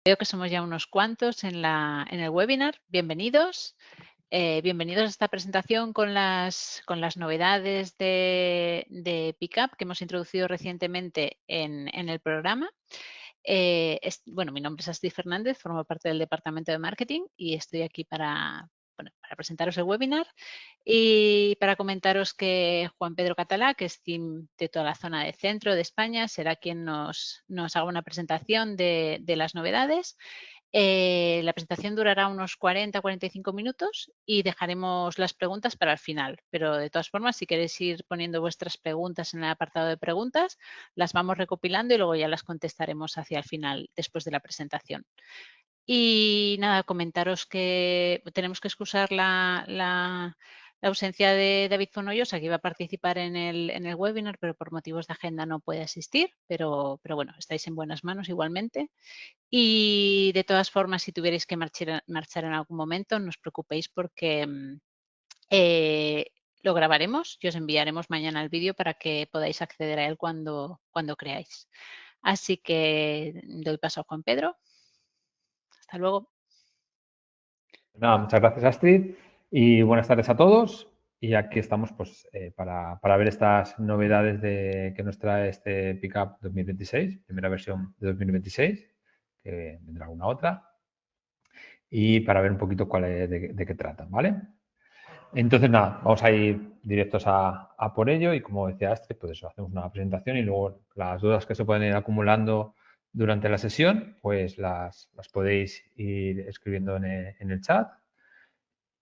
Veo que somos ya unos cuantos en el webinar. Bienvenidos. Bienvenidos a esta presentación con las novedades de Pickup que hemos introducido recientemente en el programa. Bueno, mi nombre es Astrid Fernández, formo parte del Departamento de Marketing y estoy aquí para presentaros el webinar y para comentaros que Juan Pedro Catalá, que es team de toda la zona de centro de España, será quien nos haga una presentación de las novedades. La presentación durará unos 40-45 minutos y dejaremos las preguntas para el final. Pero de todas formas, si queréis ir poniendo vuestras preguntas en el apartado de preguntas, las vamos recopilando y luego ya las contestaremos hacia el final, después de la presentación. Y nada, comentaros que tenemos que excusar la ausencia de David Fonollosa, que iba a participar en el webinar, pero por motivos de agenda no puede asistir. Pero bueno, estáis en buenas manos igualmente. Y de todas formas, si tuvierais que marchar en algún momento, no os preocupéis porque lo grabaremos y os enviaremos mañana el vídeo para que podáis acceder a él cuando creáis. Así que doy paso a Juan Pedro. Hasta luego. Nada, muchas gracias, Astrid, y buenas tardes a todos. Y aquí estamos pues, para ver estas novedades que nos trae este Pickup 2026, primera versión de 2026, que vendrá alguna otra, y para ver un poquito de qué tratan, ¿vale? Entonces, nada, vamos a ir directos a por ello y como decía Astrid, pues eso, hacemos una presentación y luego las dudas que se pueden ir acumulando durante la sesión, pues las podéis ir escribiendo en el chat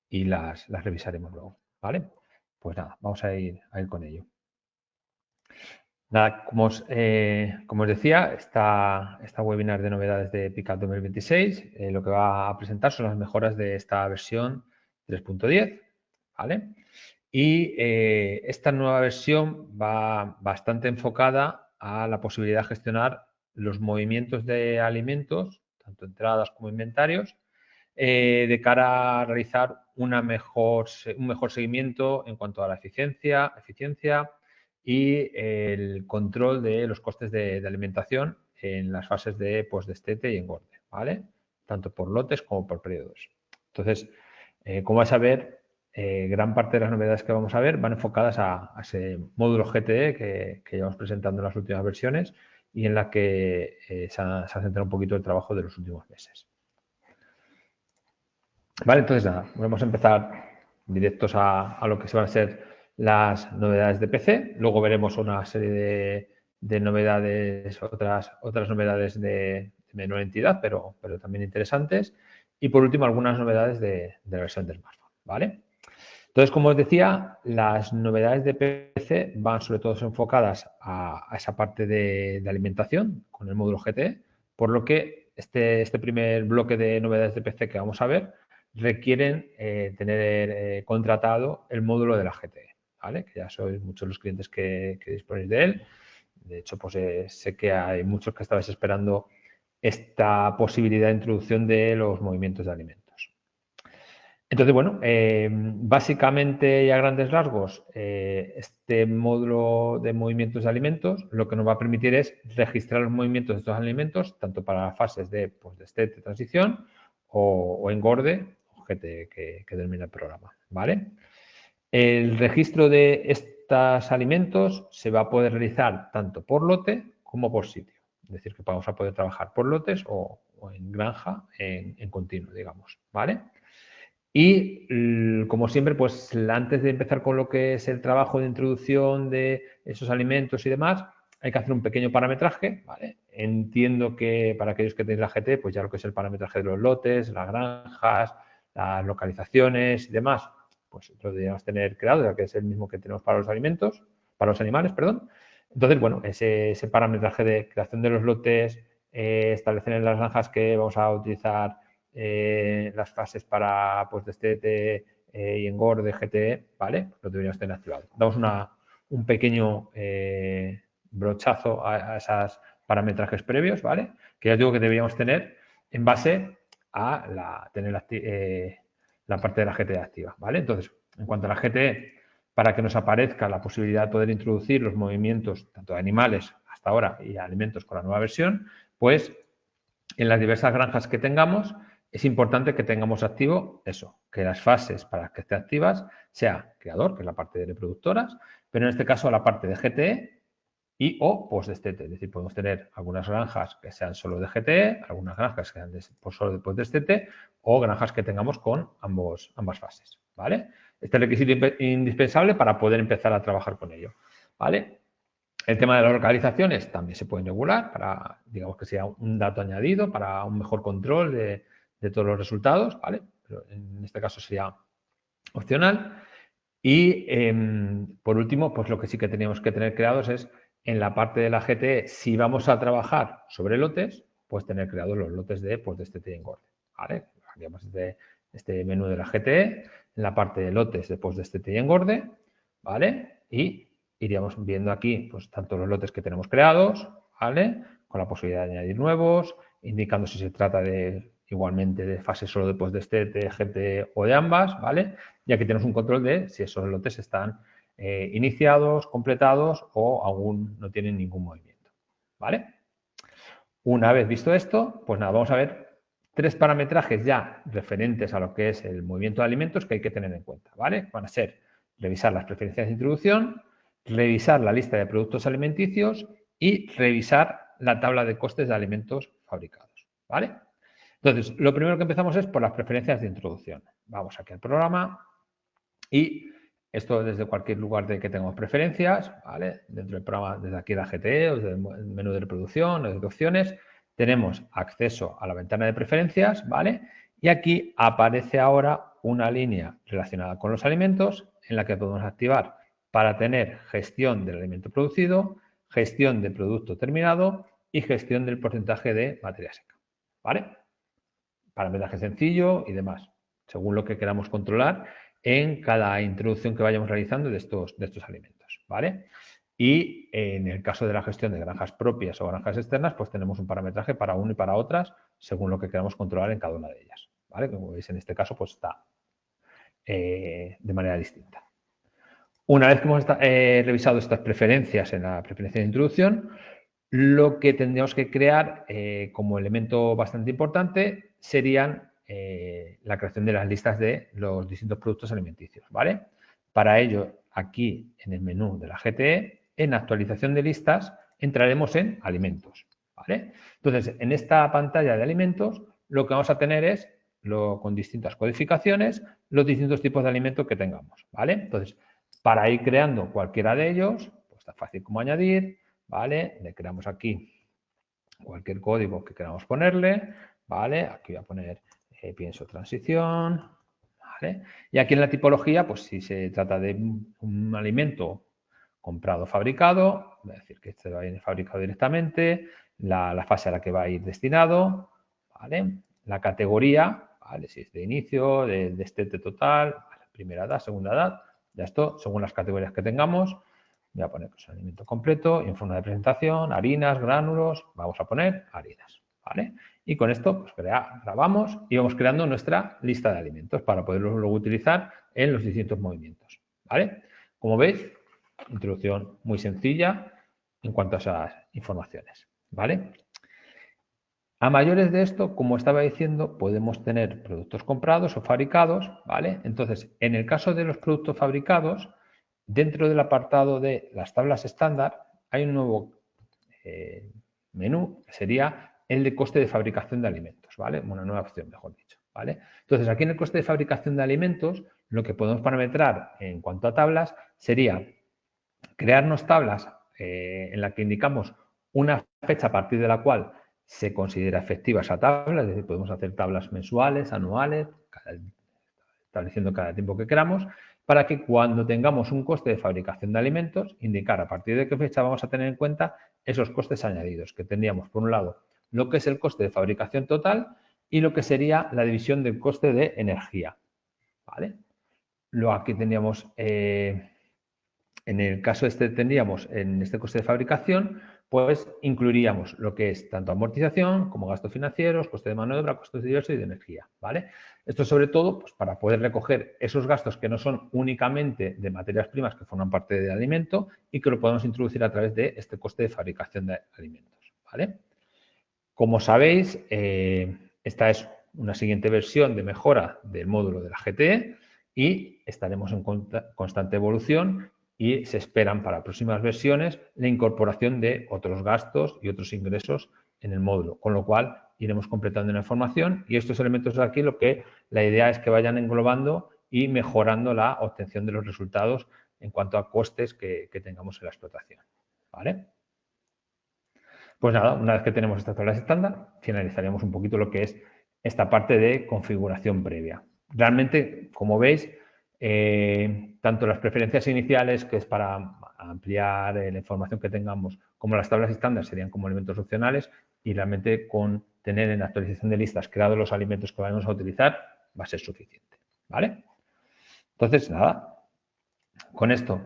y las revisaremos luego, ¿vale? Pues nada, vamos a ir con ello. Nada, como os decía, esta webinar de novedades de Pickup 2026 lo que va a presentar son las mejoras de esta versión 3.10, ¿vale? Y esta nueva versión va bastante enfocada a la posibilidad de gestionar los movimientos de alimentos, tanto entradas como inventarios, de cara a realizar un mejor seguimiento en cuanto a la eficiencia y el control de los costes de alimentación en las fases de destete y engorde, ¿vale? Tanto por lotes como por periodos. Entonces, como vais a ver, gran parte de las novedades que vamos a ver van enfocadas a ese módulo GTE que llevamos presentando en las últimas versiones y en la que se ha centrado un poquito el trabajo de los últimos meses. Vale, entonces nada, vamos a empezar directos a lo que se van a ser las novedades de PC. Luego veremos una serie de novedades, otras novedades de menor entidad, pero también interesantes. Y por último, algunas novedades de la versión de smartphone, ¿vale? Entonces, como os decía, las novedades de PC van sobre todo enfocadas a esa parte de alimentación con el módulo GTE, por lo que este primer bloque de novedades de PC que vamos a ver requieren tener contratado el módulo de la GTE, ¿vale? Que ya sois muchos los clientes que disponéis de él. De hecho, pues sé que hay muchos que estabais esperando esta posibilidad de introducción de los movimientos de alimentos. Entonces, bueno, básicamente y a grandes rasgos, este módulo de movimientos de alimentos lo que nos va a permitir es registrar los movimientos de estos alimentos, tanto para fases de destete, transición o engorde, GT que denomina el programa, ¿vale? El registro de estos alimentos se va a poder realizar tanto por lote como por sitio. Es decir, que vamos a poder trabajar por lotes o en granja en continuo, digamos, ¿vale? Y como siempre, pues antes de empezar con lo que es el trabajo de introducción de esos alimentos y demás, hay que hacer un pequeño parametraje, ¿vale? Entiendo que para aquellos que tenéis la GT, pues ya lo que es el parametraje de los lotes, las granjas, las localizaciones y demás, pues lo deberíamos tener creado, ya que es el mismo que tenemos para los alimentos, para los animales, perdón. Entonces, bueno, ese parametraje de creación de los lotes, establecer en las granjas que vamos a utilizar las fases para destete y engorde GTE, ¿vale? Lo deberíamos tener activado. Damos un pequeño brochazo a esos parametrajes previos, ¿vale? Que ya os digo que deberíamos tener en base a tener la parte de la GTE activa, ¿vale? Entonces, en cuanto a la GTE, para que nos aparezca la posibilidad de poder introducir los movimientos tanto de animales hasta ahora y alimentos con la nueva versión, pues en las diversas granjas que tengamos, es importante que tengamos activo eso, que las fases para que estén activas sea creador, que es la parte de reproductoras, pero en este caso la parte de GTE y o post-destete. Es decir, podemos tener algunas granjas que sean solo de GTE, algunas granjas que sean solo de post-destete o granjas que tengamos con ambas fases. ¿Vale? Este es requisito indispensable para poder empezar a trabajar con ello. ¿Vale? El tema de las localizaciones también se pueden regular para, digamos, que sea un dato añadido para un mejor control de todos los resultados, ¿vale? Pero en este caso sería opcional. Y por último, pues lo que sí que teníamos que tener creados es en la parte de la GTE, si vamos a trabajar sobre lotes, pues tener creados los lotes de post-destete y engorde, ¿vale? Haríamos este menú de la GTE, en la parte de lotes de post-destete y engorde, ¿vale? Y iríamos viendo aquí, pues tanto los lotes que tenemos creados, ¿vale? Con la posibilidad de añadir nuevos, indicando si se trata de igualmente de fase solo de post-destete, GTE o de ambas, ¿vale? Y aquí tenemos un control de si esos lotes están iniciados, completados o aún no tienen ningún movimiento. ¿Vale? Una vez visto esto, pues nada, vamos a ver 3 parametrajes ya referentes a lo que es el movimiento de alimentos que hay que tener en cuenta. ¿Vale? Van a ser revisar las preferencias de introducción, revisar la lista de productos alimenticios y revisar la tabla de costes de alimentos fabricados. ¿Vale? Entonces, lo primero que empezamos es por las preferencias de introducción. Vamos aquí al programa y esto desde cualquier lugar de que tengamos preferencias, ¿vale? Dentro del programa, desde aquí la GTE o desde el menú de reproducción o de opciones, tenemos acceso a la ventana de preferencias, ¿vale? Y aquí aparece ahora una línea relacionada con los alimentos en la que podemos activar para tener gestión del alimento producido, gestión de producto terminado y gestión del porcentaje de materia seca, ¿vale? Parametraje sencillo y demás, según lo que queramos controlar en cada introducción que vayamos realizando de estos alimentos, ¿vale? Y en el caso de la gestión de granjas propias o granjas externas, pues tenemos un parametraje para una y para otras, según lo que queramos controlar en cada una de ellas, ¿vale? Como veis en este caso, pues está de manera distinta. Una vez que hemos revisado estas preferencias en la preferencia de introducción, lo que tendríamos que crear como elemento bastante importante serían la creación de las listas de los distintos productos alimenticios, ¿vale? Para ello, aquí en el menú de la GTE, en actualización de listas, entraremos en alimentos, ¿vale? Entonces, en esta pantalla de alimentos, lo que vamos a tener es, con distintas codificaciones, los distintos tipos de alimentos que tengamos, ¿vale? Entonces, para ir creando cualquiera de ellos, pues está fácil como añadir, ¿vale? Le creamos aquí cualquier código que queramos ponerle, ¿vale? Aquí voy a poner pienso transición, ¿vale? Y aquí en la tipología, pues si se trata de un alimento comprado o fabricado, voy a decir que este va a ir fabricado directamente, la fase a la que va a ir destinado, ¿vale? La categoría, ¿vale? Si es de inicio, de destete total, primera edad, segunda edad, ya esto, según las categorías que tengamos, voy a poner pues, alimento completo y en forma de presentación, harinas, gránulos, vamos a poner harinas, ¿vale? Y con esto pues grabamos y vamos creando nuestra lista de alimentos para poderlos luego utilizar en los distintos movimientos, ¿vale? Como veis, introducción muy sencilla en cuanto a esas informaciones, ¿vale? A mayores de esto, como estaba diciendo, podemos tener productos comprados o fabricados, ¿vale? Entonces, en el caso de los productos fabricados, dentro del apartado de las tablas estándar, hay un nuevo menú, que sería el de coste de fabricación de alimentos, ¿vale? Una nueva opción, mejor dicho, ¿vale? Entonces, aquí en el coste de fabricación de alimentos, lo que podemos parametrar en cuanto a tablas sería crearnos tablas en la que indicamos una fecha a partir de la cual se considera efectiva esa tabla, es decir, podemos hacer tablas mensuales, anuales, estableciendo cada tiempo que queramos, para que cuando tengamos un coste de fabricación de alimentos, indicar a partir de qué fecha vamos a tener en cuenta esos costes añadidos, que tendríamos, por un lado, lo que es el coste de fabricación total y lo que sería la división del coste de energía. ¿Vale? Luego aquí tendríamos, en el caso este tendríamos, en este coste de fabricación, pues incluiríamos lo que es tanto amortización como gastos financieros, coste de mano de obra, costes diversos y de energía, ¿vale? Esto sobre todo pues, para poder recoger esos gastos que no son únicamente de materias primas que forman parte del alimento y que lo podemos introducir a través de este coste de fabricación de alimentos, ¿vale? Como sabéis, esta es una siguiente versión de mejora del módulo de la GTE y estaremos en constante evolución y se esperan para próximas versiones la incorporación de otros gastos y otros ingresos en el módulo, con lo cual iremos completando la información y estos elementos de aquí la idea es que vayan englobando y mejorando la obtención de los resultados en cuanto a costes que tengamos en la explotación. ¿Vale? Pues nada, una vez que tenemos estas tablas estándar, finalizaríamos un poquito lo que es esta parte de configuración previa. Realmente, como veis, tanto las preferencias iniciales, que es para ampliar la información que tengamos, como las tablas estándar serían como elementos opcionales y realmente con tener en la actualización de listas creados los alimentos que vamos a utilizar va a ser suficiente. ¿Vale? Entonces, nada, con esto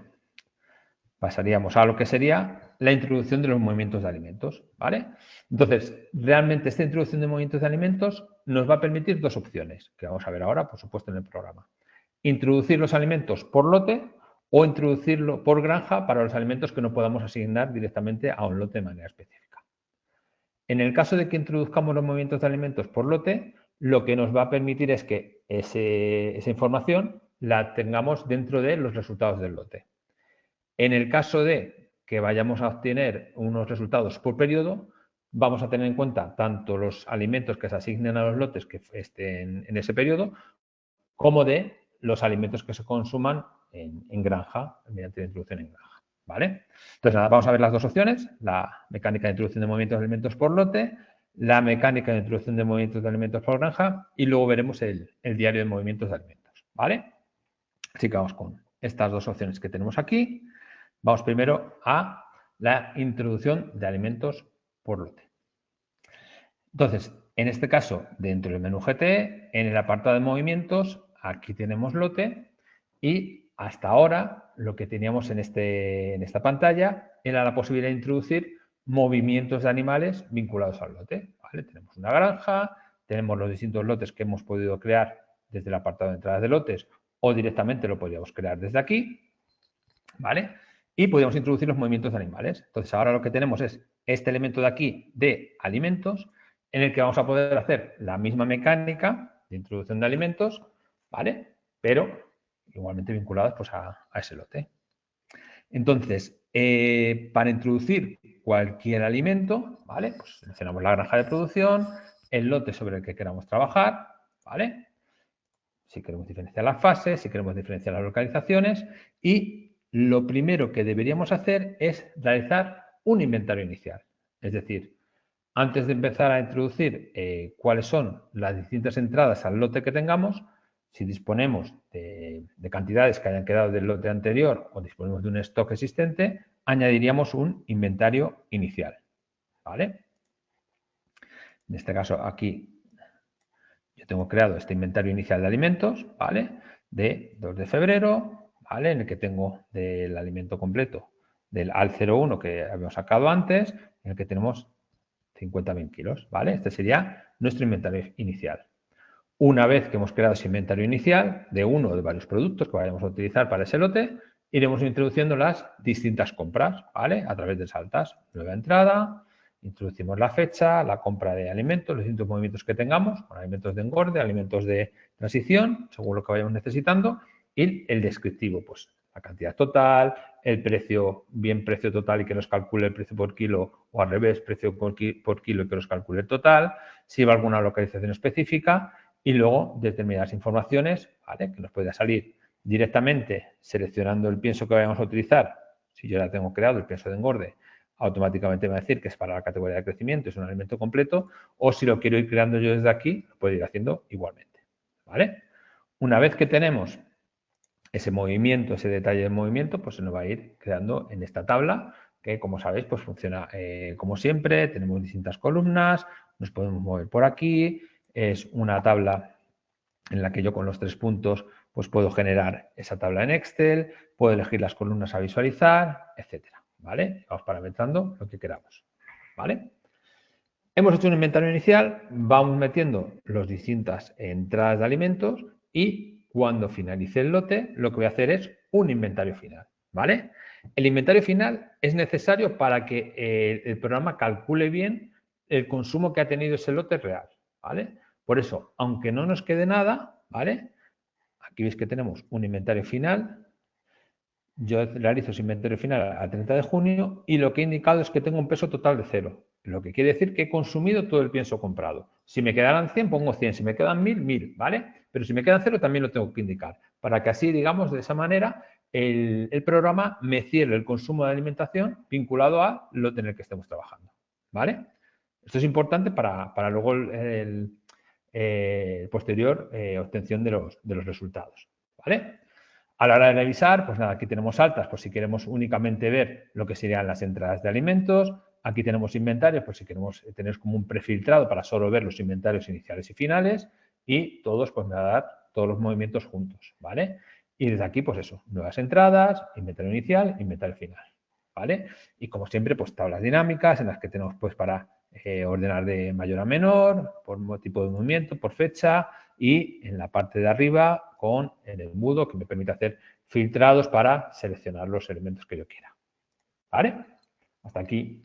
pasaríamos a lo que sería la introducción de los movimientos de alimentos, ¿vale? Entonces, realmente esta introducción de movimientos de alimentos nos va a permitir dos opciones, que vamos a ver ahora, por supuesto, en el programa. Introducir los alimentos por lote o introducirlo por granja para los alimentos que no podamos asignar directamente a un lote de manera específica. En el caso de que introduzcamos los movimientos de alimentos por lote, lo que nos va a permitir es que esa información la tengamos dentro de los resultados del lote. En el caso de que vayamos a obtener unos resultados por periodo, vamos a tener en cuenta tanto los alimentos que se asignen a los lotes que estén en ese periodo, como de los alimentos que se consuman en granja, mediante la introducción en granja. ¿Vale? Entonces, nada, vamos a ver las dos opciones, la mecánica de introducción de movimientos de alimentos por lote, la mecánica de introducción de movimientos de alimentos por granja y luego veremos el diario de movimientos de alimentos. ¿Vale? Así que vamos con estas dos opciones que tenemos aquí. Vamos primero a la introducción de alimentos por lote. Entonces, en este caso, dentro del menú GTE, en el apartado de movimientos, aquí tenemos lote y hasta ahora lo que teníamos en esta pantalla era la posibilidad de introducir movimientos de animales vinculados al lote. ¿Vale? Tenemos una granja, tenemos los distintos lotes que hemos podido crear desde el apartado de entradas de lotes o directamente lo podríamos crear desde aquí. ¿Vale? Y podríamos introducir los movimientos de animales. Entonces, ahora lo que tenemos es este elemento de aquí de alimentos, en el que vamos a poder hacer la misma mecánica de introducción de alimentos, ¿vale? Pero igualmente vinculados pues, a ese lote. Entonces, para introducir cualquier alimento, ¿vale? Pues seleccionamos la granja de producción, el lote sobre el que queramos trabajar, ¿vale? Si queremos diferenciar las fases, si queremos diferenciar las localizaciones y lo primero que deberíamos hacer es realizar un inventario inicial. Es decir, antes de empezar a introducir cuáles son las distintas entradas al lote que tengamos, si disponemos de cantidades que hayan quedado del lote anterior o disponemos de un stock existente, añadiríamos un inventario inicial. ¿Vale? En este caso aquí yo tengo creado este inventario inicial de alimentos, ¿vale? De 2 de febrero, ¿vale? En el que tengo del alimento completo del AL01 que habíamos sacado antes, en el que tenemos 50.000 kilos, ¿vale? Este sería nuestro inventario inicial. Una vez que hemos creado ese inventario inicial de uno o de varios productos que vayamos a utilizar para ese lote, iremos introduciendo las distintas compras, ¿vale? A través de saltas. Nueva entrada, introducimos la fecha, la compra de alimentos, los distintos movimientos que tengamos, con alimentos de engorde, alimentos de transición, según lo que vayamos necesitando, y el descriptivo, pues la cantidad total, el precio, bien precio total y que nos calcule el precio por kilo o al revés, precio por kilo y que nos calcule el total, si va alguna localización específica y luego determinadas informaciones, ¿vale? Que nos pueda salir directamente seleccionando el pienso que vayamos a utilizar. Si yo ya tengo creado el pienso de engorde, automáticamente me va a decir que es para la categoría de crecimiento, es un alimento completo, o si lo quiero ir creando yo desde aquí, lo puedo ir haciendo igualmente. ¿Vale? Una vez que tenemos ese movimiento, ese detalle del movimiento, pues se nos va a ir creando en esta tabla, que como sabéis, pues funciona como siempre, tenemos distintas columnas, nos podemos mover por aquí, es una tabla en la que yo con los 3 puntos pues puedo generar esa tabla en Excel, puedo elegir las columnas a visualizar, etcétera, ¿vale? Vamos parametrando lo que queramos, ¿vale? Hemos hecho un inventario inicial, vamos metiendo las distintas entradas de alimentos y cuando finalice el lote, lo que voy a hacer es un inventario final, ¿vale? El inventario final es necesario para que el programa calcule bien el consumo que ha tenido ese lote real, ¿vale? Por eso, aunque no nos quede nada, ¿vale? Aquí veis que tenemos un inventario final. Yo realizo ese inventario final al 30 de junio y lo que he indicado es que tengo un peso total de 0. Lo que quiere decir que he consumido todo el pienso comprado. Si me quedaran 100, pongo 100. Si me quedan 1000, 1000, ¿vale? Pero si me quedan 0, también lo tengo que indicar. Para que así, digamos, de esa manera, el programa me cierre el consumo de alimentación vinculado a lote en el que estemos trabajando, ¿vale? Esto es importante para luego el posterior obtención de los resultados, ¿vale? A la hora de revisar, pues nada, aquí tenemos altas, pues si queremos únicamente ver lo que serían las entradas de alimentos. Aquí tenemos inventarios, pues si queremos tener como un prefiltrado para solo ver los inventarios iniciales y finales. Y todos, pues me va a dar todos los movimientos juntos, ¿vale? Y desde aquí, pues eso, nuevas entradas, inventario inicial, inventario final, ¿vale? Y como siempre, pues tablas dinámicas en las que tenemos pues para ordenar de mayor a menor, por tipo de movimiento, por fecha, y en la parte de arriba con el embudo que me permite hacer filtrados para seleccionar los elementos que yo quiera. ¿Vale? Hasta aquí.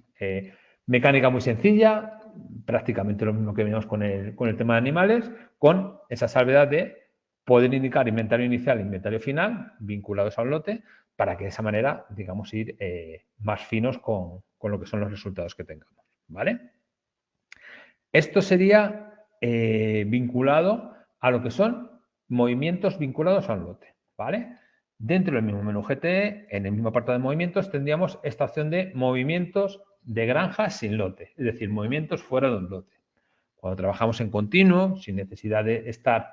Mecánica muy sencilla, prácticamente lo mismo que veníamos con el tema de animales, con esa salvedad de poder indicar inventario inicial e inventario final vinculados a un lote para que de esa manera, digamos, ir más finos con lo que son los resultados que tengamos. ¿Vale? Esto sería vinculado a lo que son movimientos vinculados a un lote, ¿vale? Dentro del mismo menú GTE, en el mismo apartado de movimientos, tendríamos esta opción de movimientos de granja sin lote, es decir, movimientos fuera de un lote. Cuando trabajamos en continuo, sin necesidad de estar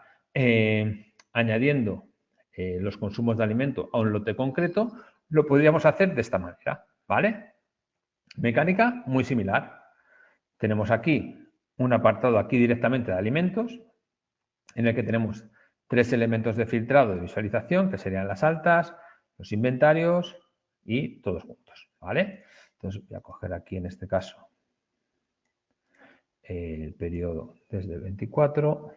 añadiendo los consumos de alimento a un lote concreto, lo podríamos hacer de esta manera, ¿vale? Mecánica muy similar. Tenemos aquí un apartado aquí directamente de alimentos, en el que tenemos 3 elementos de filtrado de visualización, que serían las altas, los inventarios y todos juntos, ¿vale? Entonces voy a coger aquí en este caso el periodo desde el 24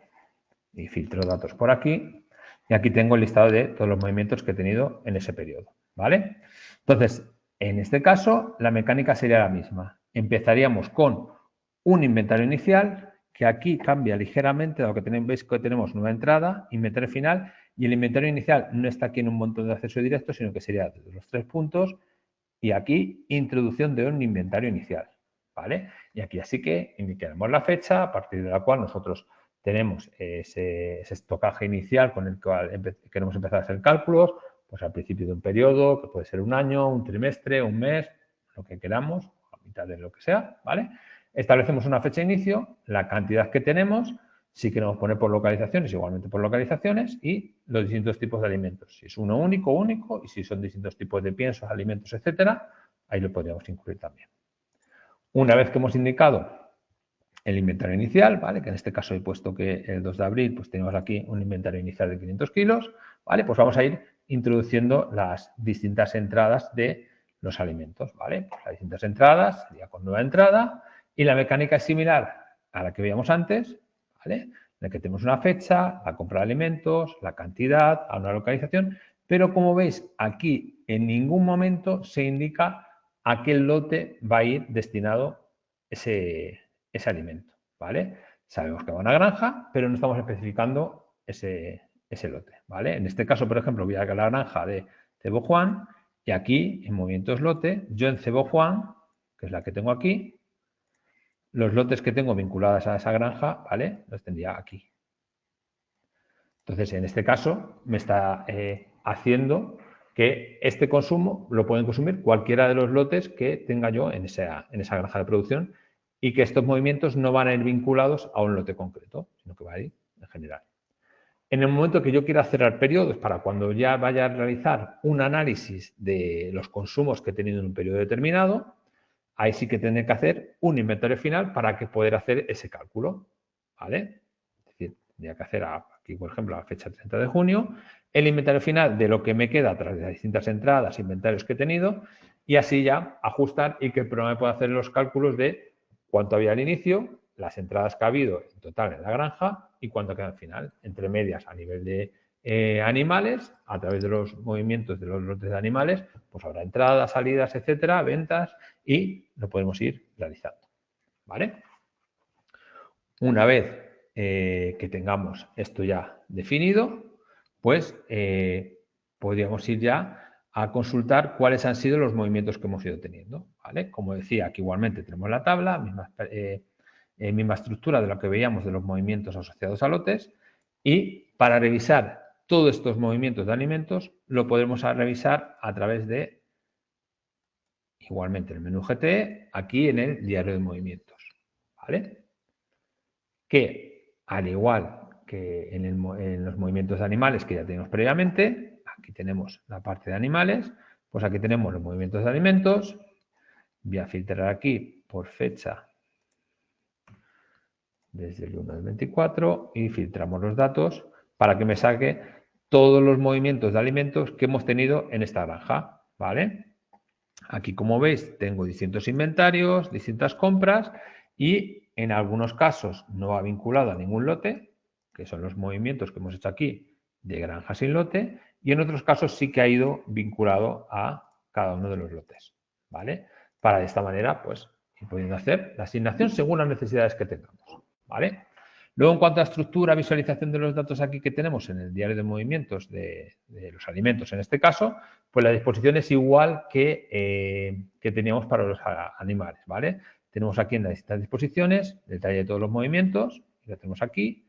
y filtro datos por aquí. Y aquí tengo el listado de todos los movimientos que he tenido en ese periodo, ¿vale? Entonces, en este caso, la mecánica sería la misma. Empezaríamos con un inventario inicial, que aquí cambia ligeramente, dado que veis que tenemos nueva entrada, inventario final, y el inventario inicial no está aquí en un montón de acceso directo, sino que sería de los 3 puntos, y aquí introducción de un inventario inicial, ¿vale? Y aquí así que indicaremos la fecha a partir de la cual nosotros tenemos ese estocaje inicial con el cual queremos empezar a hacer cálculos, pues al principio de un periodo, que puede ser un año, un trimestre, un mes, lo que queramos, a mitad de lo que sea, ¿vale? Establecemos una fecha de inicio, la cantidad que tenemos, si queremos poner por localizaciones, igualmente por localizaciones, y los distintos tipos de alimentos. Si es uno único, único, y si son distintos tipos de piensos, alimentos, etcétera, ahí lo podríamos incluir también. Una vez que hemos indicado el inventario inicial, ¿vale? Que en este caso he puesto que el 2 de abril pues tenemos aquí un inventario inicial de 500 kilos, ¿vale? Pues vamos a ir introduciendo las distintas entradas de los alimentos, ¿vale? Pues las distintas entradas, sería con nueva entrada, y la mecánica es similar a la que veíamos antes, ¿vale? En la que tenemos una fecha, la compra de alimentos, la cantidad, a una localización, pero como veis aquí en ningún momento se indica a qué lote va a ir destinado ese alimento, ¿vale? Sabemos que va a una granja, pero no estamos especificando ese lote, ¿vale? En este caso, por ejemplo, voy a la granja de Cebo Juan y aquí, en movimientos lote, yo en Cebo Juan, que es la que tengo aquí, los lotes que tengo vinculados a esa granja, ¿vale? Los tendría aquí. Entonces, en este caso, me está haciendo que este consumo lo pueden consumir cualquiera de los lotes que tenga yo en esa granja de producción y que estos movimientos no van a ir vinculados a un lote concreto, sino que va a ir en general. En el momento que yo quiera cerrar periodos para cuando ya vaya a realizar un análisis de los consumos que he tenido en un periodo determinado, ahí sí que tendré que hacer un inventario final para que poder hacer ese cálculo, ¿vale? Es decir, tendría que hacer aquí, por ejemplo, a la fecha 30 de junio, el inventario final de lo que me queda a través de las distintas entradas, inventarios que he tenido, y así ya ajustar y que el programa pueda hacer los cálculos de cuánto había al inicio, las entradas que ha habido en total en la granja y cuánto queda al final, entre medias a nivel de animales, a través de los movimientos de los lotes de animales, pues habrá entradas, salidas, etcétera, ventas y lo podemos ir realizando, ¿vale? Una vez que tengamos esto ya definido, pues podríamos ir ya a consultar cuáles han sido los movimientos que hemos ido teniendo, ¿vale? Como decía, aquí igualmente tenemos la tabla, misma estructura de lo que veíamos de los movimientos asociados a lotes, y para revisar todos estos movimientos de alimentos lo podemos revisar a través de, igualmente, el menú GT, aquí en el diario de movimientos, ¿vale? Que al igual que en los movimientos de animales que ya tenemos previamente, aquí tenemos la parte de animales, pues aquí tenemos los movimientos de alimentos. Voy a filtrar aquí por fecha desde el 1 al 24 y filtramos los datos para que me saque todos los movimientos de alimentos que hemos tenido en esta granja, ¿vale? Aquí, como veis, tengo distintos inventarios, distintas compras y en algunos casos no va vinculado a ningún lote, que son los movimientos que hemos hecho aquí de granja sin lote, y en otros casos sí que ha ido vinculado a cada uno de los lotes, ¿vale? Para de esta manera, pues, ir pudiendo hacer la asignación según las necesidades que tengamos, ¿vale? Luego, en cuanto a estructura, visualización de los datos aquí que tenemos en el diario de movimientos de los alimentos, en este caso, pues la disposición es igual que teníamos para los animales, ¿vale? Tenemos aquí en las distintas disposiciones, detalle de todos los movimientos, lo tenemos aquí.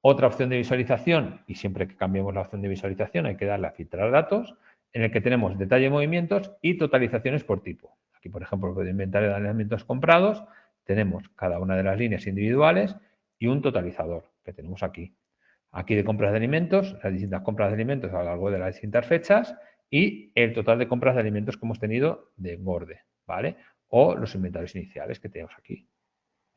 Otra opción de visualización, y siempre que cambiemos la opción de visualización hay que darle a filtrar datos, en el que tenemos detalle de movimientos y totalizaciones por tipo. Aquí, por ejemplo, por el inventario de alimentos comprados, tenemos cada una de las líneas individuales y un totalizador que tenemos aquí. Aquí de compras de alimentos, las distintas compras de alimentos a lo largo de las distintas fechas y el total de compras de alimentos que hemos tenido de engorde, ¿vale? O los inventarios iniciales que tenemos aquí.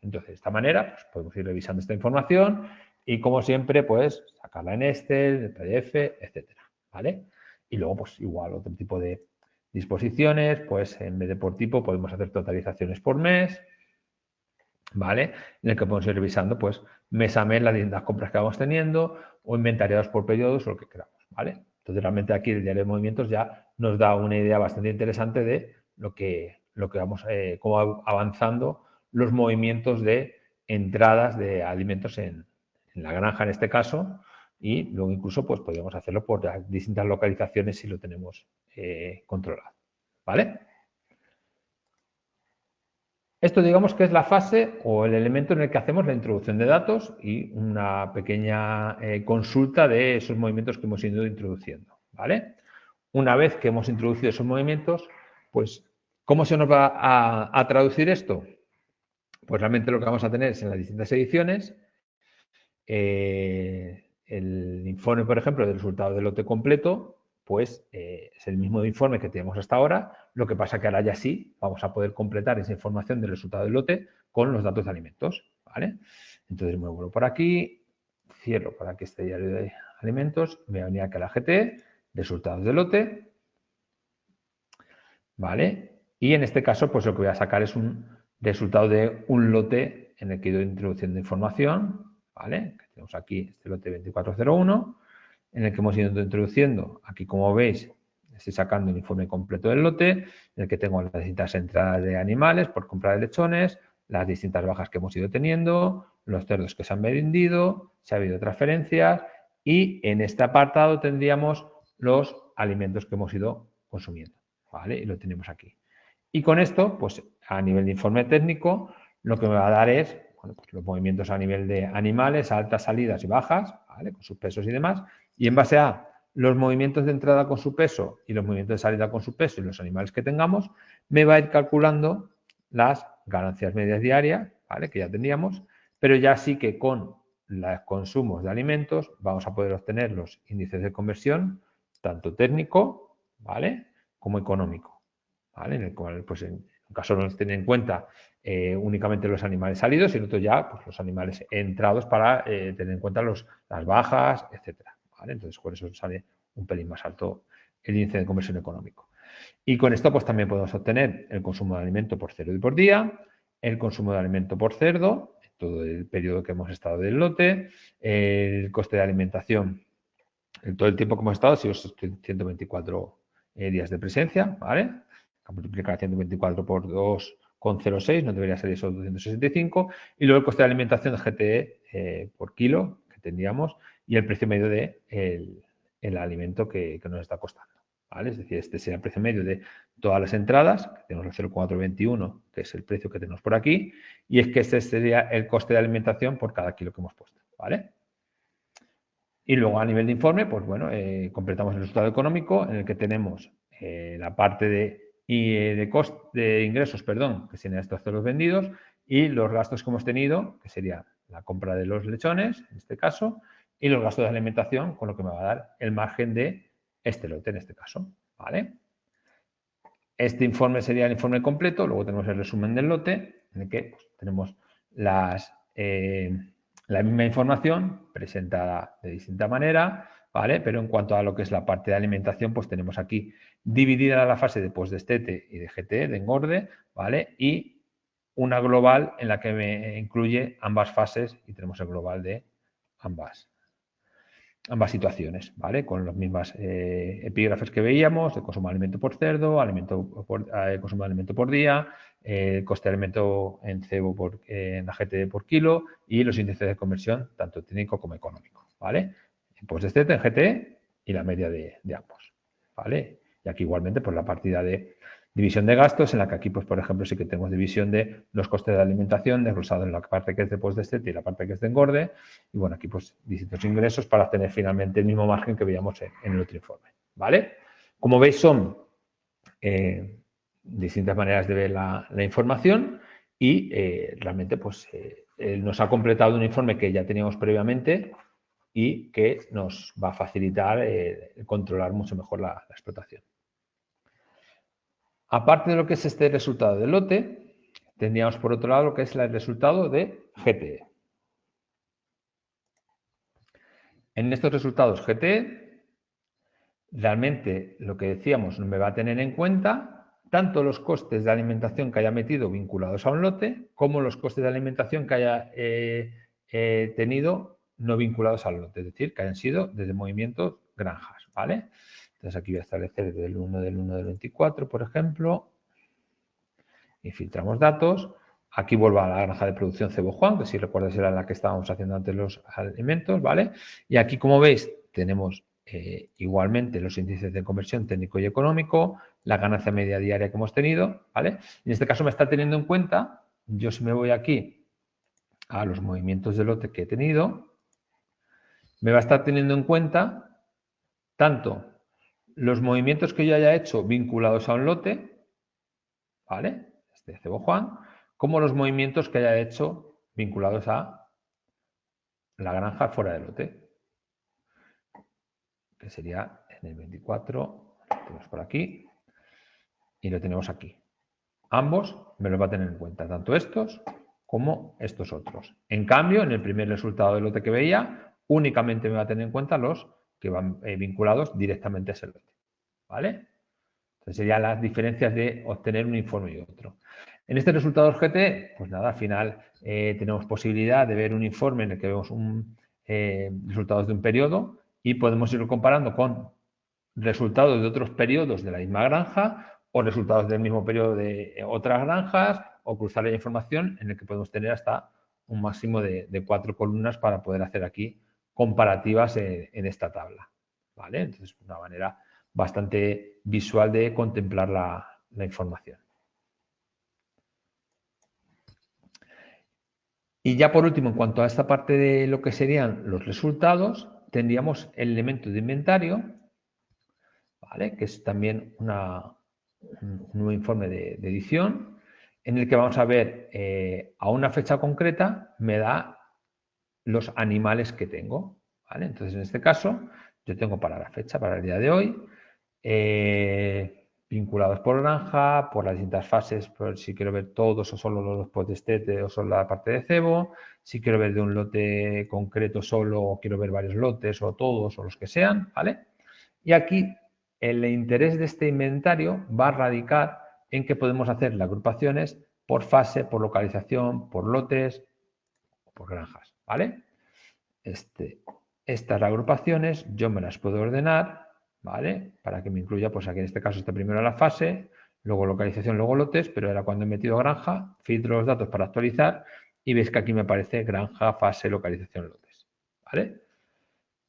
Entonces, de esta manera, pues, podemos ir revisando esta información y, como siempre, pues sacarla en Excel, en PDF, etcétera, ¿vale? Y luego, pues igual, otro tipo de disposiciones, pues en vez de por tipo, podemos hacer totalizaciones por mes, ¿vale? En el que podemos ir revisando, pues, mes a mes las compras que vamos teniendo o inventariados por periodos o lo que queramos, ¿vale? Entonces, realmente aquí el diario de movimientos ya nos da una idea bastante interesante de lo que vamos, cómo va avanzando los movimientos de entradas de alimentos en la granja, en este caso, y luego incluso, pues, podríamos hacerlo por las distintas localizaciones si lo tenemos controlado, ¿vale? Esto, digamos, que es la fase o el elemento en el que hacemos la introducción de datos y una pequeña consulta de esos movimientos que hemos ido introduciendo, ¿vale? Una vez que hemos introducido esos movimientos, pues, ¿cómo se nos va a traducir esto? Pues realmente lo que vamos a tener es en las distintas ediciones el informe, por ejemplo, del resultado del lote completo, pues es el mismo informe que tenemos hasta ahora, lo que pasa que ahora ya sí vamos a poder completar esa información del resultado del lote con los datos de alimentos, ¿vale? Entonces me vuelvo por aquí, cierro por aquí este diario de alimentos, me voy a venir aquí a la GT, resultados del lote, ¿vale? Y en este caso, pues lo que voy a sacar es un resultado de un lote en el que he ido introduciendo información, ¿vale? Tenemos aquí este lote 2401, en el que hemos ido introduciendo, aquí como veis, estoy sacando el informe completo del lote, en el que tengo las distintas entradas de animales por compra de lechones, las distintas bajas que hemos ido teniendo, los cerdos que se han vendido, si ha habido transferencias, y en este apartado tendríamos los alimentos que hemos ido consumiendo, ¿vale? Y lo tenemos aquí. Y con esto, pues a nivel de informe técnico, lo que me va a dar es, bueno, pues los movimientos a nivel de animales, altas, salidas y bajas, ¿vale? Con sus pesos y demás. Y en base a los movimientos de entrada con su peso y los movimientos de salida con su peso y los animales que tengamos, me va a ir calculando las ganancias medias diarias, ¿vale? Que ya teníamos, pero ya sí que con los consumos de alimentos vamos a poder obtener los índices de conversión, tanto técnico, ¿vale? Como económico, ¿vale? En el cual, pues en un caso no se tienen en cuenta únicamente los animales salidos, y en otro ya pues, los animales entrados para tener en cuenta las bajas, etcétera, ¿vale? Entonces, por eso sale un pelín más alto el índice de conversión económico. Y con esto, pues también podemos obtener el consumo de alimento por cerdo y por día, el consumo de alimento por cerdo, todo el periodo que hemos estado del lote, el coste de alimentación, en todo el tiempo que hemos estado, si os 124 días de presencia, ¿vale? A multiplicar 124 por 2 con 0,6, no debería ser eso 265, y luego el coste de alimentación de GTE por kilo que tendríamos y el precio medio de el alimento que nos está costando. ¿Vale? Es decir, este sería el precio medio de todas las entradas, que tenemos el 0,421, que es el precio que tenemos por aquí, y es que este sería el coste de alimentación por cada kilo que hemos puesto. ¿Vale? Y luego a nivel de informe, pues bueno, completamos el resultado económico en el que tenemos la parte de ingresos, perdón, que serían estos ceros vendidos, y los gastos que hemos tenido, que sería la compra de los lechones, en este caso, y los gastos de alimentación, con lo que me va a dar el margen de este lote, en este caso. ¿Vale? Este informe sería el informe completo, luego tenemos el resumen del lote, en el que pues, tenemos la misma información presentada de distinta manera, ¿vale? Pero en cuanto a lo que es la parte de alimentación, pues tenemos aquí dividida la fase de postdestete y de GT, de engorde, ¿vale? Y una global en la que me incluye ambas fases y tenemos el global de ambas situaciones, ¿vale? Con las mismas epígrafes que veíamos, de consumo de alimento por cerdo, consumo de alimento por día, coste de alimento en cebo en AGT por kilo y los índices de conversión, tanto técnico como económico, ¿vale? Pues este en GT y la media de ambos, ¿vale? Y aquí igualmente pues la partida de división de gastos, en la que aquí, pues por ejemplo, sí que tenemos división de los costes de alimentación, desglosado en la parte que es de postdestete y la parte que es de engorde. Y bueno, aquí pues distintos ingresos para obtener finalmente el mismo margen que veíamos en el otro informe. ¿Vale? Como veis, son distintas maneras de ver la información y realmente pues nos ha completado un informe que ya teníamos previamente y que nos va a facilitar controlar mucho mejor la explotación. Aparte de lo que es este resultado del lote, tendríamos por otro lado lo que es el resultado de GTE. En estos resultados GTE, realmente lo que decíamos me va a tener en cuenta tanto los costes de alimentación que haya metido vinculados a un lote, como los costes de alimentación que haya tenido no vinculados al lote, es decir, que hayan sido desde movimientos granjas, ¿vale? Entonces aquí voy a establecer del 1 del 24, por ejemplo, y filtramos datos. Aquí vuelvo a la granja de producción Cebo Juan, que si recuerdas era la que estábamos haciendo antes los alimentos, ¿vale? Y aquí, como veis, tenemos igualmente los índices de conversión técnico y económico, la ganancia media diaria que hemos tenido, ¿vale? En este caso me está teniendo en cuenta, yo si me voy aquí a los movimientos de lote que he tenido, me va a estar teniendo en cuenta tanto los movimientos que yo haya hecho vinculados a un lote, ¿vale? Este Cebo Juan, como los movimientos que haya hecho vinculados a la granja fuera del lote, que sería en el 24, lo tenemos por aquí, y lo tenemos aquí. Ambos me los va a tener en cuenta, tanto estos como estos otros. En cambio, en el primer resultado del lote que veía, únicamente me va a tener en cuenta los que van vinculados directamente a ese lote. ¿Vale? Entonces serían las diferencias de obtener un informe y otro. En este resultado GT, pues nada, al final tenemos posibilidad de ver un informe en el que vemos resultados de un periodo y podemos irlo comparando con resultados de otros periodos de la misma granja o resultados del mismo periodo de otras granjas o cruzar la información en el que podemos tener hasta un máximo de 4 columnas para poder hacer aquí comparativas en esta tabla. ¿Vale? Entonces, una manera bastante visual de contemplar la información. Y ya por último, en cuanto a esta parte de lo que serían los resultados, tendríamos el elemento de inventario, ¿vale? Que es también un nuevo informe de edición, en el que vamos a ver a una fecha concreta me da los animales que tengo. ¿Vale? Entonces, en este caso, yo tengo para la fecha, para el día de hoy, vinculados por granja, por las distintas fases, por si quiero ver todos o solo los postdestete o solo la parte de cebo, si quiero ver de un lote concreto solo o quiero ver varios lotes o todos o los que sean, ¿vale? Y aquí el interés de este inventario va a radicar en que podemos hacer las agrupaciones por fase, por localización, por lotes o por granjas, ¿vale? Estas agrupaciones yo me las puedo ordenar, ¿vale? Para que me incluya, pues aquí en este caso está primero la fase, luego localización, luego lotes, pero era cuando he metido granja, filtro los datos para actualizar y veis que aquí me aparece granja, fase, localización, lotes. ¿Vale?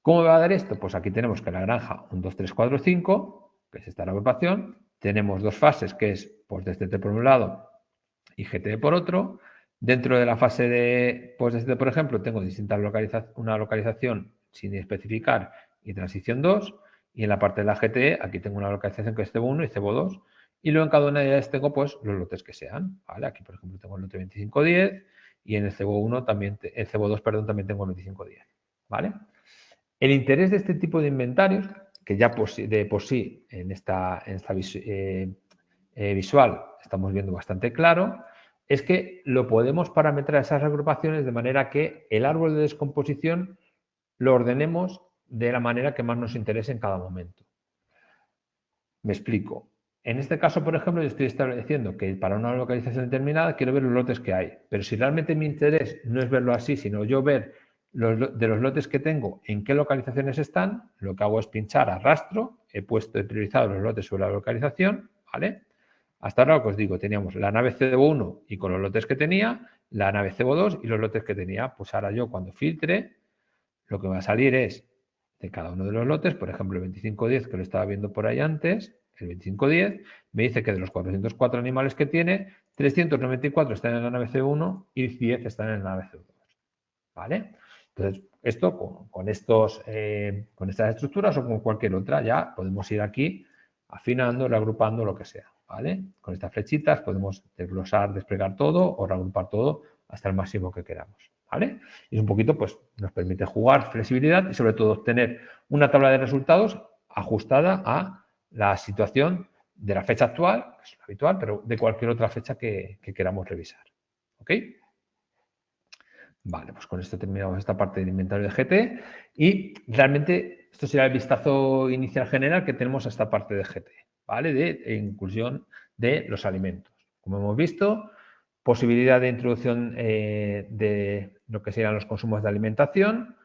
¿Cómo me va a dar esto? Pues aquí tenemos que la granja 1, 2, 3, 4, 5, que es esta la agrupación. Tenemos dos fases, que es pues DST por un lado y GTE por otro. Dentro de la fase de PostDST, por ejemplo, tengo una localización sin especificar y transición 2. Y en la parte de la GTE, aquí tengo una localización que es CEBO1 y CEBO2. Y luego en cada una de ellas tengo pues los lotes que sean. ¿Vale? Aquí, por ejemplo, tengo el lote 2510 y en el CEBO1 también, el CEBO2, perdón, también tengo el 2510. ¿Vale? El interés de este tipo de inventarios, que ya de por sí en esta visual estamos viendo bastante claro, es que lo podemos parametrar a esas agrupaciones de manera que el árbol de descomposición lo ordenemos de la manera que más nos interese en cada momento. Me explico. En este caso, por ejemplo, yo estoy estableciendo que para una localización determinada quiero ver los lotes que hay. Pero si realmente mi interés no es verlo así, sino yo ver de los lotes que tengo en qué localizaciones están, lo que hago es pinchar a rastro, he priorizado los lotes sobre la localización, ¿vale? Hasta ahora lo que os digo, teníamos la nave CEBO1 y con los lotes que tenía, la nave CEBO2 y los lotes que tenía. Pues ahora yo cuando filtre, lo que va a salir es de cada uno de los lotes, por ejemplo el 2510 que lo estaba viendo por ahí antes, el 2510 me dice que de los 404 animales que tiene, 394 están en la nave C1 y 10 están en la nave C2. ¿Vale? Entonces, esto con estas estructuras o con cualquier otra, ya podemos ir aquí afinando, reagrupando, lo que sea. ¿Vale? Con estas flechitas podemos desglosar, desplegar todo o reagrupar todo hasta el máximo que queramos. ¿Vale? Y es un poquito, pues, nos permite jugar, flexibilidad y sobre todo obtener una tabla de resultados ajustada a la situación de la fecha actual, que es lo habitual, pero de cualquier otra fecha que queramos revisar. ¿Ok? Vale, pues con esto terminamos esta parte del inventario de GT y realmente esto será el vistazo inicial general que tenemos a esta parte de GT, ¿vale? De inclusión de los alimentos. Como hemos visto, posibilidad de introducción de lo que serían los consumos de alimentación,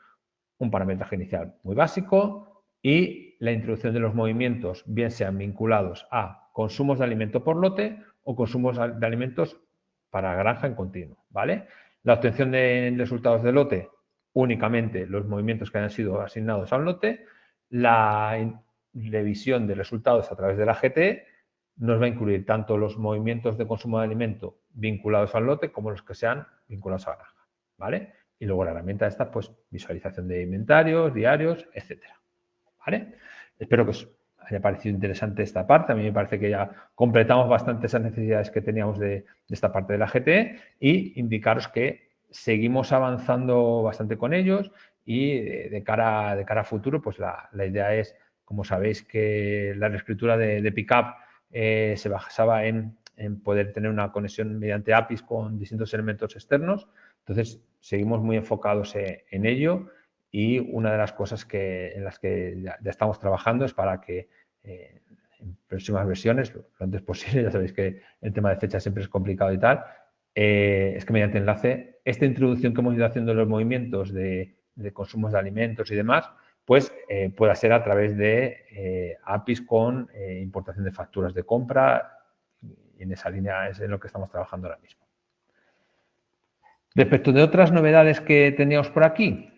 un parametraje inicial muy básico y la introducción de los movimientos, bien sean vinculados a consumos de alimento por lote o consumos de alimentos para granja en continuo, ¿vale? La obtención de resultados de lote, únicamente los movimientos que hayan sido asignados a un lote. La revisión de resultados a través de la GT nos va a incluir tanto los movimientos de consumo de alimento vinculados al lote como los que sean vinculados a la granja, ¿vale? Y luego la herramienta esta, pues visualización de inventarios, diarios, etcétera, ¿vale? Espero que os haya parecido interesante esta parte. A mí me parece que ya completamos bastante esas necesidades que teníamos de esta parte de la GT y indicaros que seguimos avanzando bastante con ellos y de cara a futuro, pues la idea es, como sabéis, que la reescritura de Pickup se basaba en poder tener una conexión mediante APIs con distintos elementos externos. Entonces, seguimos muy enfocados en ello y una de las cosas en las que ya estamos trabajando es para que en próximas versiones, lo antes posible, ya sabéis que el tema de fecha siempre es complicado y tal, es que mediante enlace, esta introducción que hemos ido haciendo en los movimientos de consumos de alimentos y demás, pues pueda ser a través de APIs con importación de facturas de compra, y en esa línea es en lo que estamos trabajando ahora mismo. Respecto de otras novedades que teníamos por aquí,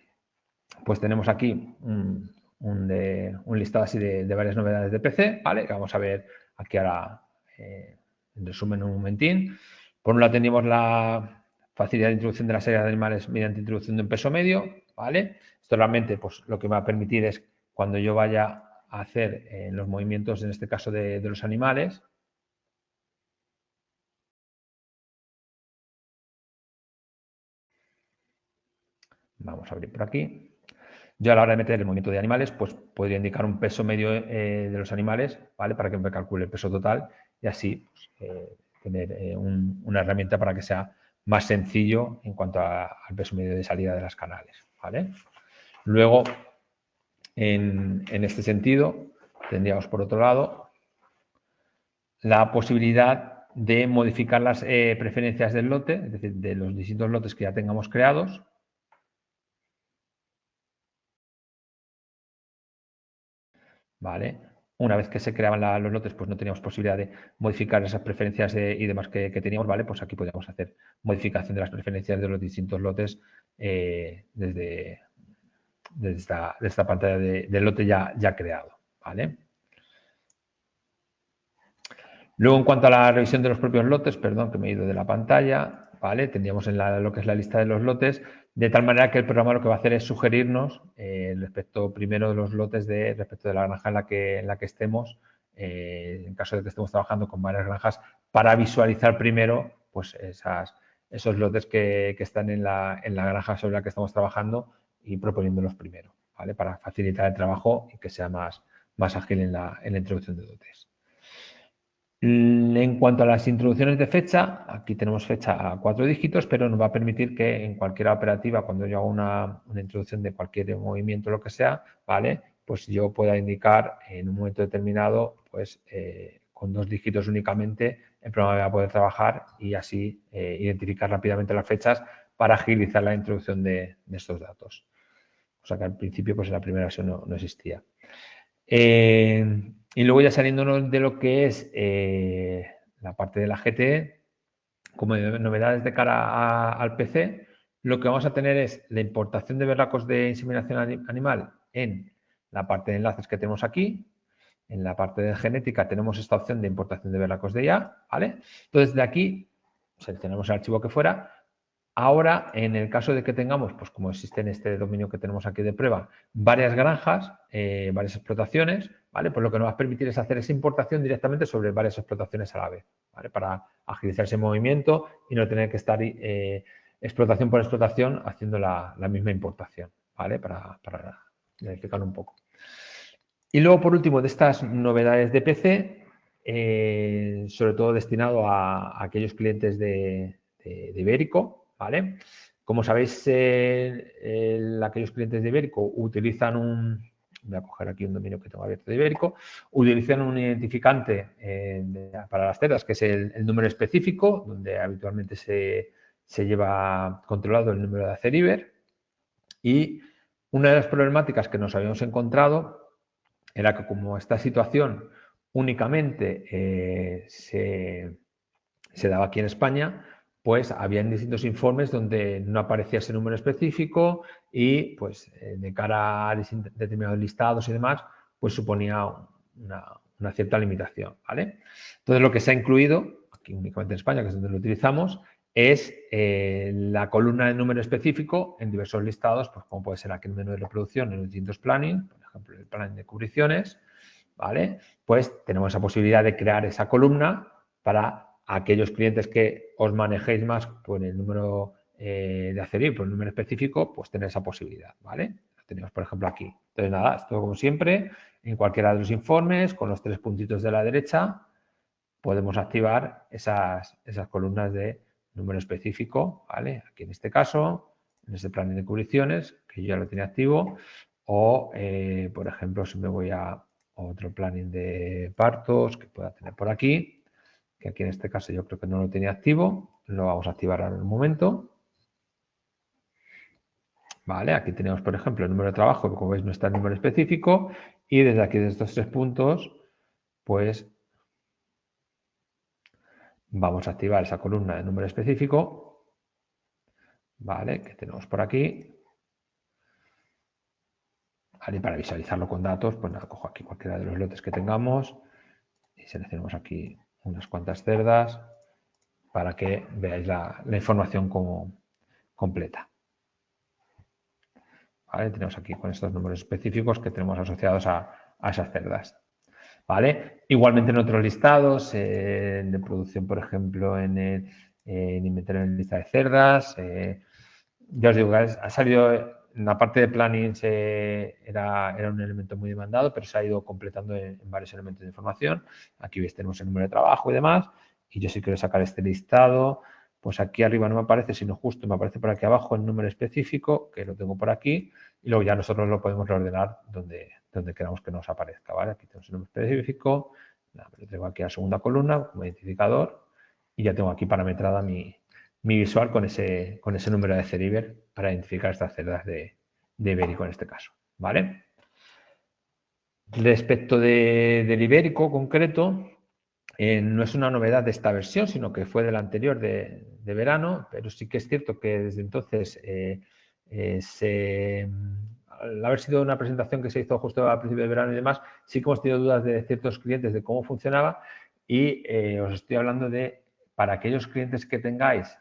pues tenemos aquí un listado así de varias novedades de PC, ¿vale? Que vamos a ver aquí ahora en resumen un momentín. Por un lado tenemos la facilidad de introducción de la serie de animales mediante introducción de un peso medio, ¿vale? Esto realmente pues lo que me va a permitir es cuando yo vaya a hacer los movimientos, en este caso de los animales, vamos a abrir por aquí. Yo a la hora de meter el movimiento de animales, pues podría indicar un peso medio de los animales, ¿vale? Para que me calcule el peso total y así pues, tener una herramienta para que sea más sencillo en cuanto al peso medio de salida de las canales, ¿vale? Luego, en este sentido, tendríamos por otro lado la posibilidad de modificar las preferencias del lote, es decir, de los distintos lotes que ya tengamos creados. ¿Vale? una vez que se creaban los lotes, pues no teníamos posibilidad de modificar esas preferencias y demás que teníamos, ¿vale? Pues aquí podíamos hacer modificación de las preferencias de los distintos lotes desde esta pantalla del lote ya creado, ¿vale? Luego, en cuanto a la revisión de los propios lotes, perdón, que me he ido de la pantalla, ¿vale? Tendríamos en lo que es la lista de los lotes, de tal manera que el programa lo que va a hacer es sugerirnos respecto primero de los lotes respecto de la granja en la que estemos, en caso de que estemos trabajando con varias granjas, para visualizar primero pues esos lotes que están en la granja sobre la que estamos trabajando y proponiéndolos primero, ¿vale? Para facilitar el trabajo y que sea más ágil en la introducción de lotes. En cuanto a las introducciones de fecha, aquí tenemos fecha a 4 dígitos, pero nos va a permitir que en cualquier operativa, cuando yo hago una introducción de cualquier movimiento, lo que sea, ¿vale? Pues yo pueda indicar en un momento determinado, pues con 2 dígitos únicamente, el programa va a poder trabajar y así identificar rápidamente las fechas para agilizar la introducción de estos datos. O sea que al principio, pues en la primera versión no existía. Y luego ya saliéndonos de lo que es la parte de la GT, como novedades de cara al PC, lo que vamos a tener es la importación de berracos de inseminación animal en la parte de enlaces que tenemos aquí. En la parte de genética tenemos esta opción de importación de berracos de IA, ¿vale? Entonces, de aquí seleccionamos el archivo que fuera. Ahora, en el caso de que tengamos, pues como existe en este dominio que tenemos aquí de prueba, varias granjas, varias explotaciones, ¿vale? Pues lo que nos va a permitir es hacer esa importación directamente sobre varias explotaciones a la vez, ¿vale? Para agilizar ese movimiento y no tener que estar explotación por explotación haciendo la misma importación, ¿vale? Para explicar un poco. Y luego, por último, de estas novedades de PC, sobre todo destinado a aquellos clientes de Ibérico, ¿vale? Como sabéis, aquellos clientes de Ibérico utilizan voy a coger aquí un dominio que tengo abierto de Ibérico, utilizan un identificante para las cerdas, que es el número específico, donde habitualmente se lleva controlado el número de Aceriber. Y una de las problemáticas que nos habíamos encontrado era que como esta situación únicamente se daba aquí en España, pues habían distintos informes donde no aparecía ese número específico y pues de cara a determinados listados y demás, pues suponía una cierta limitación, ¿vale? Entonces lo que se ha incluido, aquí únicamente en España, que es donde lo utilizamos, es la columna de número específico en diversos listados, pues como puede ser aquí el menú de reproducción en los distintos planning, por ejemplo el plan de cubriciones, ¿vale? Pues tenemos esa posibilidad de crear esa columna para aquellos clientes que os manejéis más por el número de Aceriber, por el número específico, pues tener esa posibilidad, ¿vale? Lo tenemos, por ejemplo, aquí. Entonces, nada, esto como siempre, en cualquiera de los informes, con los 3 puntitos de la derecha, podemos activar esas columnas de número específico, ¿vale? Aquí en este caso, en este planning de cubriciones, que yo ya lo tenía activo, o, por ejemplo, si me voy a otro planning de partos que pueda tener por aquí, que aquí en este caso yo creo que no lo tenía activo, lo vamos a activar ahora en un momento. Vale, aquí tenemos, por ejemplo, el número de trabajo, que como veis no está el número específico, y desde aquí, desde estos 3 puntos, pues vamos a activar esa columna de número específico, ¿vale? Que tenemos por aquí. Vale, y para visualizarlo con datos, pues nada, cojo aquí cualquiera de los lotes que tengamos y seleccionamos aquí unas cuantas cerdas para que veáis la información como completa. ¿Vale? Tenemos aquí con estos números específicos que tenemos asociados a esas cerdas. ¿Vale? Igualmente en otros listados de producción, por ejemplo, en inventario en lista de cerdas. Ya os digo, ha salido en la parte de planning era un elemento muy demandado, pero se ha ido completando en varios elementos de información. Aquí veis, tenemos el número de trabajo y demás. Y yo si quiero sacar este listado, pues aquí arriba no me aparece, sino justo me aparece por aquí abajo el número específico, que lo tengo por aquí, y luego ya nosotros lo podemos reordenar donde queramos que nos aparezca, ¿vale? Aquí tenemos el número específico, nada, lo tengo aquí a la segunda columna como identificador y ya tengo aquí parametrada mi visual con ese número de Aceriber para identificar estas cerdas de Ibérico en este caso, ¿vale? Respecto del Ibérico concreto, no es una novedad de esta versión, sino que fue de la anterior de verano, pero sí que es cierto que desde entonces, al haber sido una presentación que se hizo justo al principio de verano y demás, sí que hemos tenido dudas de ciertos clientes de cómo funcionaba y os estoy hablando de, para aquellos clientes que tengáis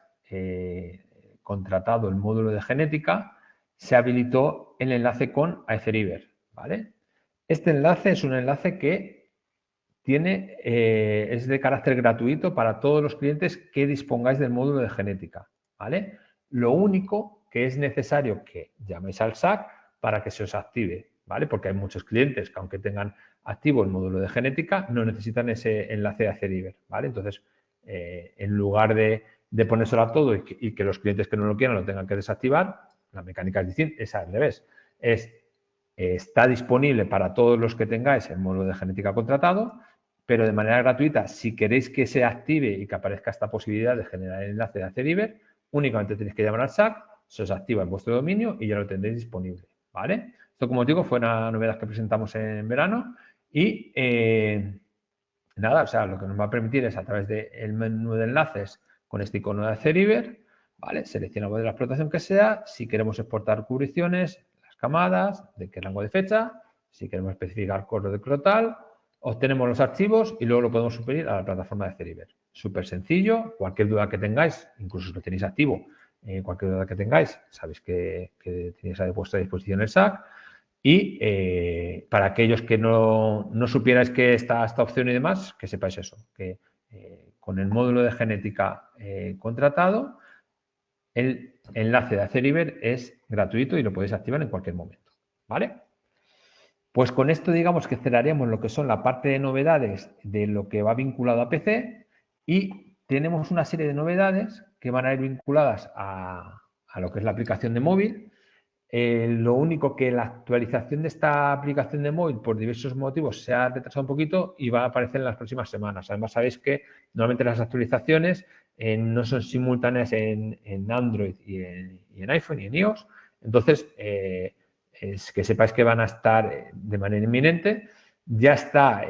contratado el módulo de genética, se habilitó el enlace con Aetheriver, ¿vale? Este enlace es un enlace que es de carácter gratuito para todos los clientes que dispongáis del módulo de genética, ¿vale? Lo único que es necesario que llaméis al SAC para que se os active, ¿vale? Porque hay muchos clientes que aunque tengan activo el módulo de genética, no necesitan ese enlace de Aetheriver, ¿vale? Entonces, en lugar de ponérselo a todo y que los clientes que no lo quieran lo tengan que desactivar, la mecánica es distinta, es al revés. Está disponible para todos los que tengáis el módulo de genética contratado, pero de manera gratuita, si queréis que se active y que aparezca esta posibilidad de generar el enlace de Aetheriver, únicamente tenéis que llamar al SAC, se os activa en vuestro dominio y ya lo tendréis disponible, ¿vale? Esto, como os digo, fue una novedad que presentamos en verano y nada, o sea, lo que nos va a permitir es a través del menú de enlaces con este icono de Aetheriver, ¿vale? Seleccionamos de la explotación que sea, si queremos exportar cubriciones, las camadas, de qué rango de fecha, si queremos especificar correo de crotal, obtenemos los archivos y luego lo podemos subir a la plataforma de Aetheriver. Súper sencillo, cualquier duda que tengáis, incluso si lo tenéis activo, cualquier duda que tengáis, sabéis que tenéis a vuestra disposición el SAC. Y para aquellos que no supierais que está esta opción y demás, que sepáis eso, que con el módulo de genética contratado, el enlace de Aetheriver es gratuito y lo podéis activar en cualquier momento, ¿vale? Pues con esto digamos que cerraríamos lo que son la parte de novedades de lo que va vinculado a PC y tenemos una serie de novedades que van a ir vinculadas a lo que es la aplicación de móvil. Lo único que la actualización de esta aplicación de móvil por diversos motivos se ha retrasado un poquito y va a aparecer en las próximas semanas. Además, sabéis que normalmente las actualizaciones no son simultáneas en Android y en iPhone y en iOS. Entonces, es que sepáis que van a estar de manera inminente. Ya está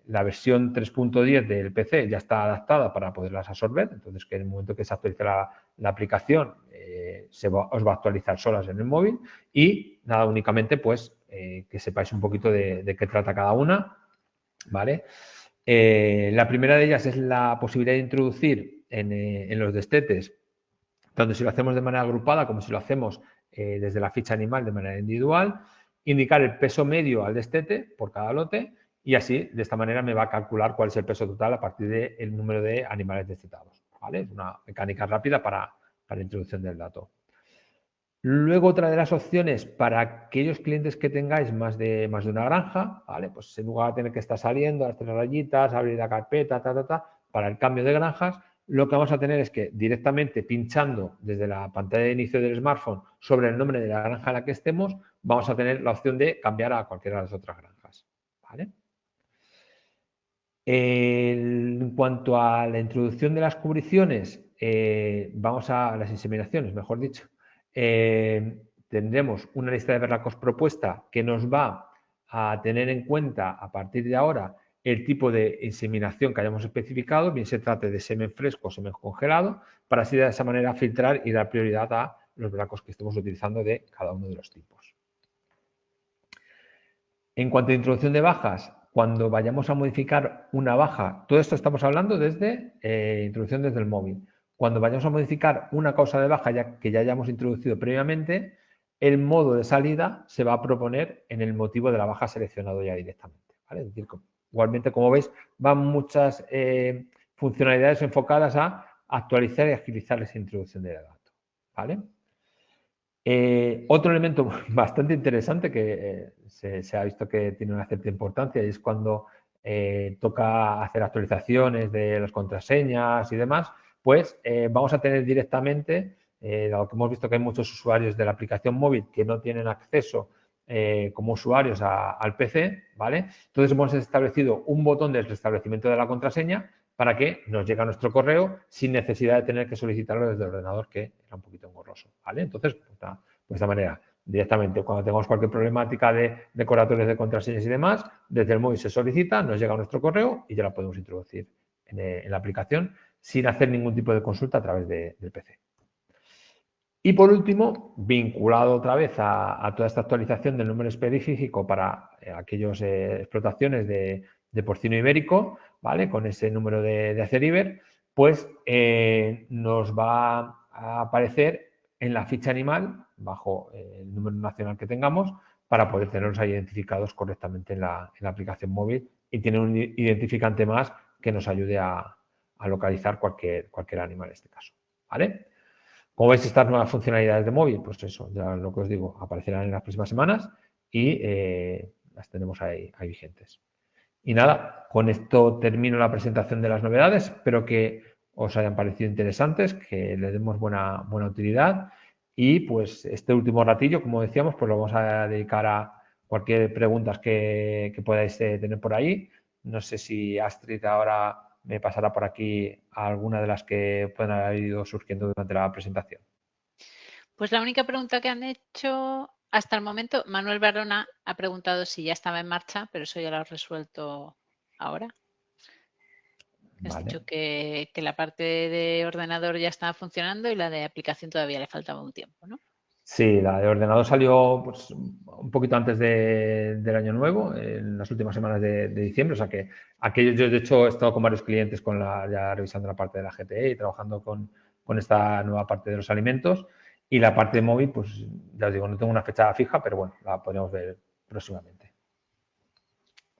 la versión 3.10 del PC, ya está adaptada para poderlas absorber. Entonces, que en el momento que se actualice la aplicación, os va a actualizar solas en el móvil. Y nada, únicamente pues que sepáis un poquito de qué trata cada una, ¿vale? La primera de ellas es la posibilidad de introducir en los destetes, tanto si lo hacemos de manera agrupada como si lo hacemos desde la ficha animal de manera individual, indicar el peso medio al destete por cada lote y así, de esta manera, me va a calcular cuál es el peso total a partir del número de animales destetados, ¿vale? Es una mecánica rápida para la introducción del dato. Luego, otra de las opciones para aquellos clientes que tengáis más de una granja, ¿vale? Pues en lugar de tener que estar saliendo a las 3 rayitas, abrir la carpeta, para el cambio de granjas, lo que vamos a tener es que directamente pinchando desde la pantalla de inicio del smartphone sobre el nombre de la granja en la que estemos, vamos a tener la opción de cambiar a cualquiera de las otras granjas, ¿vale? En cuanto a la introducción de las cubriciones, vamos a las inseminaciones, mejor dicho. Tendremos una lista de berracos propuesta que nos va a tener en cuenta a partir de ahora el tipo de inseminación que hayamos especificado, bien se trate de semen fresco o semen congelado, para así de esa manera filtrar y dar prioridad a los berracos que estemos utilizando de cada uno de los tipos. En cuanto a introducción de bajas, cuando vayamos a modificar una baja, todo esto estamos hablando desde introducción desde el móvil. Cuando vayamos a modificar una causa de baja que ya hayamos introducido previamente, el modo de salida se va a proponer en el motivo de la baja seleccionado ya directamente, ¿vale? Es decir, igualmente, como veis, van muchas funcionalidades enfocadas a actualizar y agilizar esa introducción de datos, ¿vale? Otro elemento bastante interesante que se ha visto que tiene una cierta importancia y es cuando toca hacer actualizaciones de las contraseñas y demás, pues vamos a tener directamente, dado que hemos visto que hay muchos usuarios de la aplicación móvil que no tienen acceso como usuarios al PC, ¿vale? Entonces hemos establecido un botón del restablecimiento de la contraseña para que nos llegue a nuestro correo sin necesidad de tener que solicitarlo desde el ordenador, que era un poquito engorroso, ¿vale? Entonces, pues de esta manera, directamente cuando tengamos cualquier problemática de decoratorios de contraseñas y demás, desde el móvil se solicita, nos llega a nuestro correo y ya la podemos introducir en la aplicación sin hacer ningún tipo de consulta a través del PC. Y por último, vinculado otra vez a toda esta actualización del número específico para aquellas explotaciones de porcino ibérico, ¿vale? Con ese número de Aceriver, pues nos va a aparecer en la ficha animal, bajo el número nacional que tengamos, para poder tenerlos ahí identificados correctamente en la aplicación móvil y tener un identificante más que nos ayude a localizar cualquier animal en este caso, ¿vale? ¿Cómo veis estas nuevas funcionalidades de móvil? Pues eso, ya lo que os digo, aparecerán en las próximas semanas y las tenemos ahí vigentes. Y nada, con esto termino la presentación de las novedades. Espero que os hayan parecido interesantes, que le demos buena utilidad y pues este último ratillo, como decíamos, pues lo vamos a dedicar a cualquier preguntas que podáis tener por ahí. No sé si Astrid ahora me pasará por aquí a alguna de las que puedan haber ido surgiendo durante la presentación. Pues la única pregunta que han hecho hasta el momento, Manuel Barona ha preguntado si ya estaba en marcha, pero eso ya lo has resuelto ahora. Has Vale. dicho que la parte de ordenador ya estaba funcionando y la de aplicación todavía le faltaba un tiempo, ¿no? Sí, la de ordenador salió pues, un poquito antes del año nuevo, en las últimas semanas de diciembre. O sea que aquello, yo de hecho he estado con varios clientes ya revisando la parte de la GTE y trabajando con esta nueva parte de los alimentos. Y la parte de móvil, pues ya os digo, no tengo una fecha fija, pero bueno, la podríamos ver próximamente.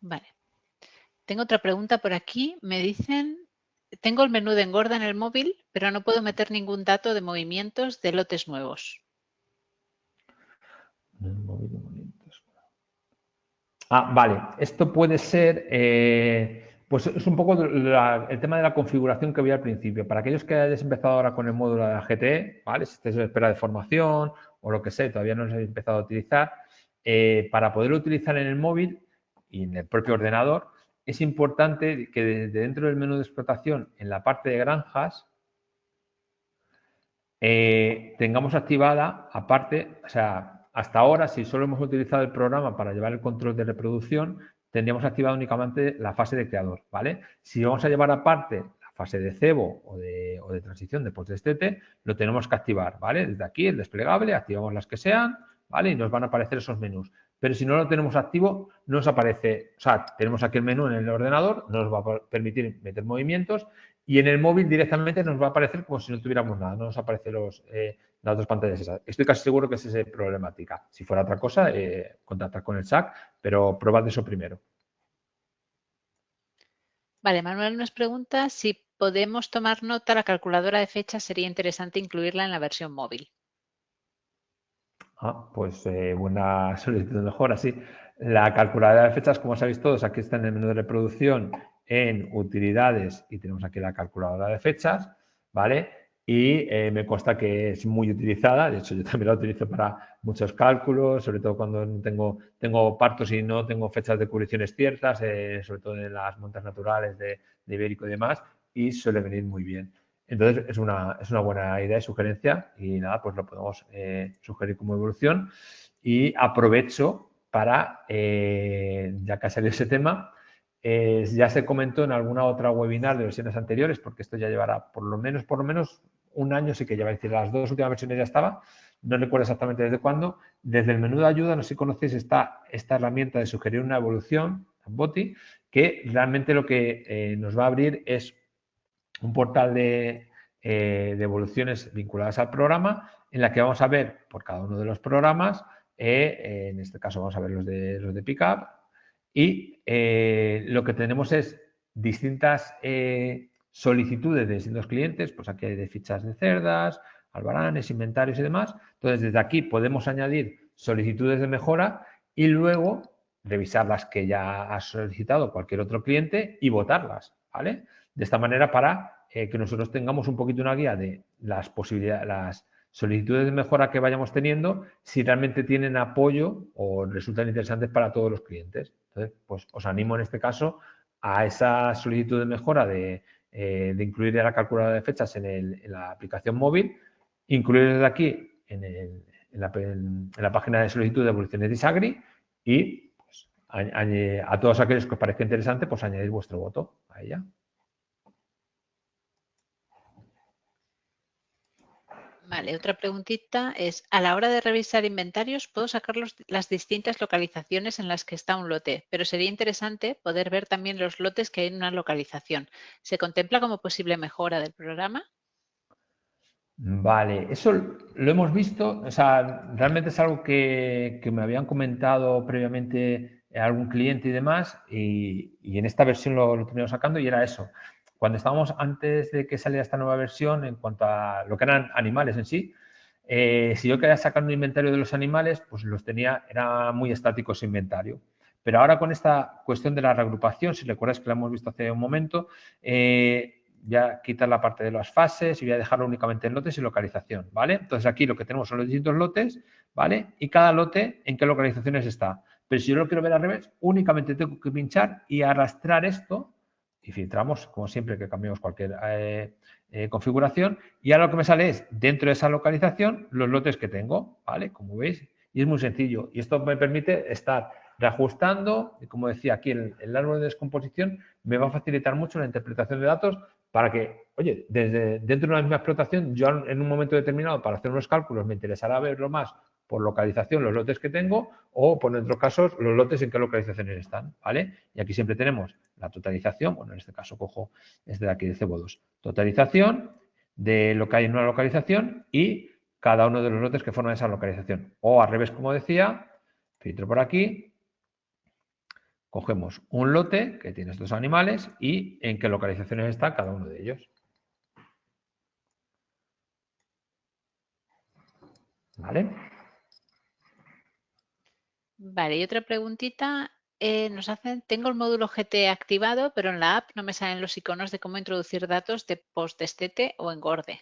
Vale. Tengo otra pregunta por aquí. Me dicen, tengo el menú de engorda en el móvil, pero no puedo meter ningún dato de movimientos de lotes nuevos. Vale. Esto puede ser, pues es un poco el tema de la configuración que vi al principio. Para aquellos que hayáis empezado ahora con el módulo de la GTE, ¿vale? Si estáis en espera de formación o lo que sea, todavía no lo habéis empezado a utilizar, para poderlo utilizar en el móvil y en el propio ordenador, es importante que desde dentro del menú de explotación, en la parte de granjas, tengamos activada, aparte, o sea, hasta ahora, si solo hemos utilizado el programa para llevar el control de reproducción, tendríamos activado únicamente la fase de creador, ¿vale? Si vamos a llevar aparte la fase de cebo o de transición de post-destete, lo tenemos que activar, ¿vale? Desde aquí, el desplegable, activamos las que sean, ¿vale? Y nos van a aparecer esos menús. Pero si no lo tenemos activo, no nos aparece, o sea, tenemos aquí el menú en el ordenador, no nos va a permitir meter movimientos y en el móvil directamente nos va a aparecer como si no tuviéramos nada, no nos aparecen las dos pantallas esas. Estoy casi seguro que es esa problemática. Si fuera otra cosa, contactar con el SAC, pero probad eso primero. Vale, Manuel nos pregunta si podemos tomar nota, la calculadora de fechas sería interesante incluirla en la versión móvil. Pues buena solicitud de mejora, sí. La calculadora de fechas, como sabéis todos, aquí está en el menú de reproducción en utilidades y tenemos aquí la calculadora de fechas, ¿vale? Y me consta que es muy utilizada, de hecho yo también la utilizo para muchos cálculos, sobre todo cuando tengo partos y no tengo fechas de cubriciones ciertas, sobre todo en las montas naturales de ibérico y demás, y suele venir muy bien. Entonces, es una buena idea y sugerencia y nada, pues lo podemos sugerir como evolución. Y aprovecho para, ya que ha salido ese tema, ya se comentó en alguna otra webinar de versiones anteriores, porque esto ya llevará por lo menos un año, sí que lleva, es decir, las dos últimas versiones ya estaba, no recuerdo exactamente desde cuándo. Desde el menú de ayuda, no sé si conocéis esta herramienta de sugerir una evolución, Boti, que realmente lo que nos va a abrir es un portal de evoluciones vinculadas al programa en la que vamos a ver por cada uno de los programas, en este caso vamos a ver los de Pickup y lo que tenemos es distintas solicitudes de distintos clientes, pues aquí hay de fichas de cerdas, albaranes, inventarios y demás. Entonces, desde aquí podemos añadir solicitudes de mejora y luego revisar las que ya ha solicitado cualquier otro cliente y votarlas, ¿vale? De esta manera para que nosotros tengamos un poquito una guía de las posibilidades, las solicitudes de mejora que vayamos teniendo, si realmente tienen apoyo o resultan interesantes para todos los clientes. Entonces, pues os animo en este caso a esa solicitud de mejora de incluir la calculadora de fechas en la aplicación móvil, incluir desde aquí en la página de solicitud de evoluciones de ISAGRI y pues, a todos aquellos que os parezca interesante, pues añadid vuestro voto a ella. Vale, otra preguntita es, a la hora de revisar inventarios, puedo sacar las distintas localizaciones en las que está un lote, pero sería interesante poder ver también los lotes que hay en una localización. ¿Se contempla como posible mejora del programa? Vale, eso lo hemos visto, o sea, realmente es algo que me habían comentado previamente algún cliente y demás, y en esta versión lo teníamos sacando y era eso. Cuando estábamos antes de que saliera esta nueva versión, en cuanto a lo que eran animales en sí, si yo quería sacar un inventario de los animales, pues los tenía, era muy estático ese inventario. Pero ahora con esta cuestión de la reagrupación, si recuerdas que la hemos visto hace un momento, voy a quitar la parte de las fases y voy a dejarlo únicamente en lotes y localización, ¿vale? Entonces aquí lo que tenemos son los distintos lotes, ¿vale? Y cada lote en qué localizaciones está. Pero si yo lo quiero ver al revés, únicamente tengo que pinchar y arrastrar esto y filtramos, como siempre que cambiamos cualquier configuración, y ahora lo que me sale es, dentro de esa localización, los lotes que tengo, ¿vale? Como veis, y es muy sencillo. Y esto me permite estar reajustando, y como decía aquí, el árbol de descomposición me va a facilitar mucho la interpretación de datos para que, oye, desde dentro de una misma explotación, yo en un momento determinado, para hacer unos cálculos, me interesará verlo más por localización los lotes que tengo o, por otros casos, los lotes en qué localizaciones están, ¿vale? Y aquí siempre tenemos la totalización, bueno, en este caso cojo este de aquí de Cebo2, totalización de lo que hay en una localización y cada uno de los lotes que forman esa localización. O al revés, como decía, filtro por aquí, cogemos un lote que tiene estos animales y en qué localizaciones está cada uno de ellos. ¿Vale? Vale, y otra preguntita. Nos hacen, tengo el módulo GT activado, pero en la app no me salen los iconos de cómo introducir datos de post-destete o engorde.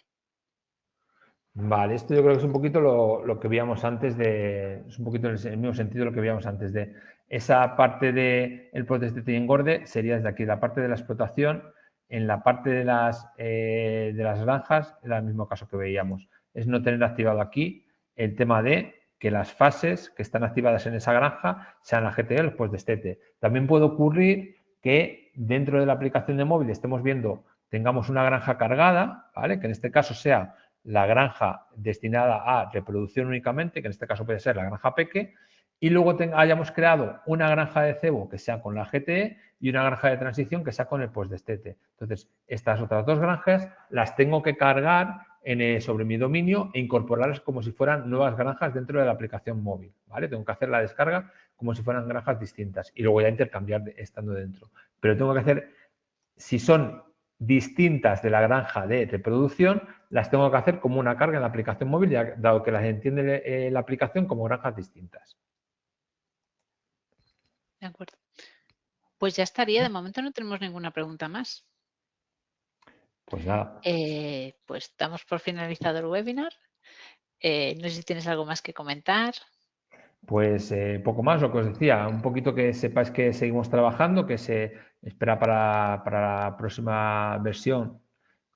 Vale, esto yo creo que es un poquito lo que veíamos antes de, es un poquito en el mismo sentido lo que veíamos antes de esa parte del el post-destete y engorde sería desde aquí, la parte de la explotación, en la parte de las granjas, era el mismo caso que veíamos. Es no tener activado aquí el tema de que las fases que están activadas en esa granja sean la GTE o el post-destete. También puede ocurrir que dentro de la aplicación de móvil estemos viendo, tengamos una granja cargada, ¿vale? Que en este caso sea la granja destinada a reproducción únicamente, que en este caso puede ser la granja Peque, y luego hayamos creado una granja de cebo que sea con la GTE y una granja de transición que sea con el post-destete. Entonces, estas otras dos granjas las tengo que cargar sobre mi dominio e incorporarlas como si fueran nuevas granjas dentro de la aplicación móvil, ¿vale? Tengo que hacer la descarga como si fueran granjas distintas y luego ya intercambiar estando dentro. Pero tengo que hacer, si son distintas de la granja de reproducción, las tengo que hacer como una carga en la aplicación móvil, ya, dado que las entiende la aplicación como granjas distintas. De acuerdo. Pues ya estaría. De momento no tenemos ninguna pregunta más. Pues nada. Pues damos por finalizado el webinar. No sé si tienes algo más que comentar. Pues poco más, lo que os decía, un poquito que sepáis que seguimos trabajando, que se espera para la próxima versión,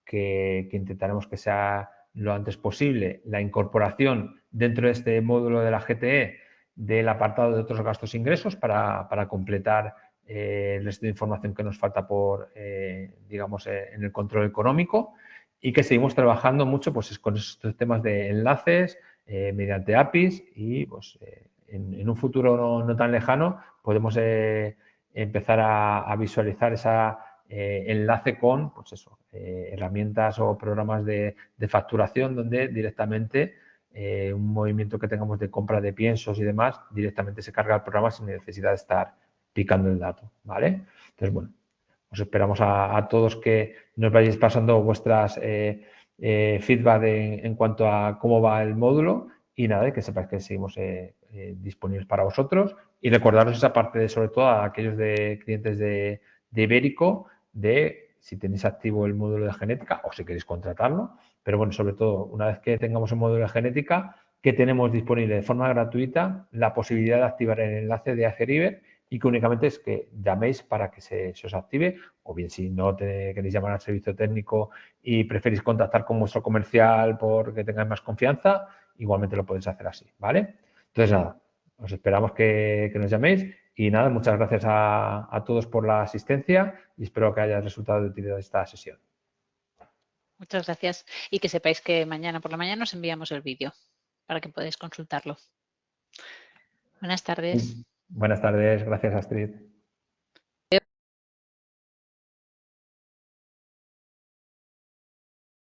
que intentaremos que sea lo antes posible, la incorporación dentro de este módulo de la GTE del apartado de otros gastos e ingresos para completar el resto de información que nos falta por, digamos, en el control económico y que seguimos trabajando mucho pues, con estos temas de enlaces mediante APIs y pues, en un futuro no tan lejano podemos empezar a visualizar ese enlace con pues eso, herramientas o programas de facturación donde directamente un movimiento que tengamos de compra de piensos y demás, directamente se carga el programa sin necesidad de estar picando el dato, ¿vale? Entonces, bueno, os esperamos a todos que nos vayáis pasando vuestras feedback en cuanto a cómo va el módulo y nada, que sepáis que seguimos disponibles para vosotros y recordaros esa parte de, sobre todo a aquellos de clientes de Ibérico, de si tenéis activo el módulo de genética o si queréis contratarlo, pero bueno, sobre todo una vez que tengamos el módulo de genética, que tenemos disponible de forma gratuita la posibilidad de activar el enlace de Aceriver y que únicamente es que llaméis para que se os active o bien si no queréis llamar al servicio técnico y preferís contactar con vuestro comercial porque tengáis más confianza, igualmente lo podéis hacer así, ¿vale? Entonces, nada, os esperamos que nos llaméis y nada, muchas gracias a todos por la asistencia y espero que haya resultado de utilidad esta sesión. Muchas gracias y que sepáis que mañana por la mañana os enviamos el vídeo para que podáis consultarlo. Buenas tardes. Buenas tardes, gracias Astrid.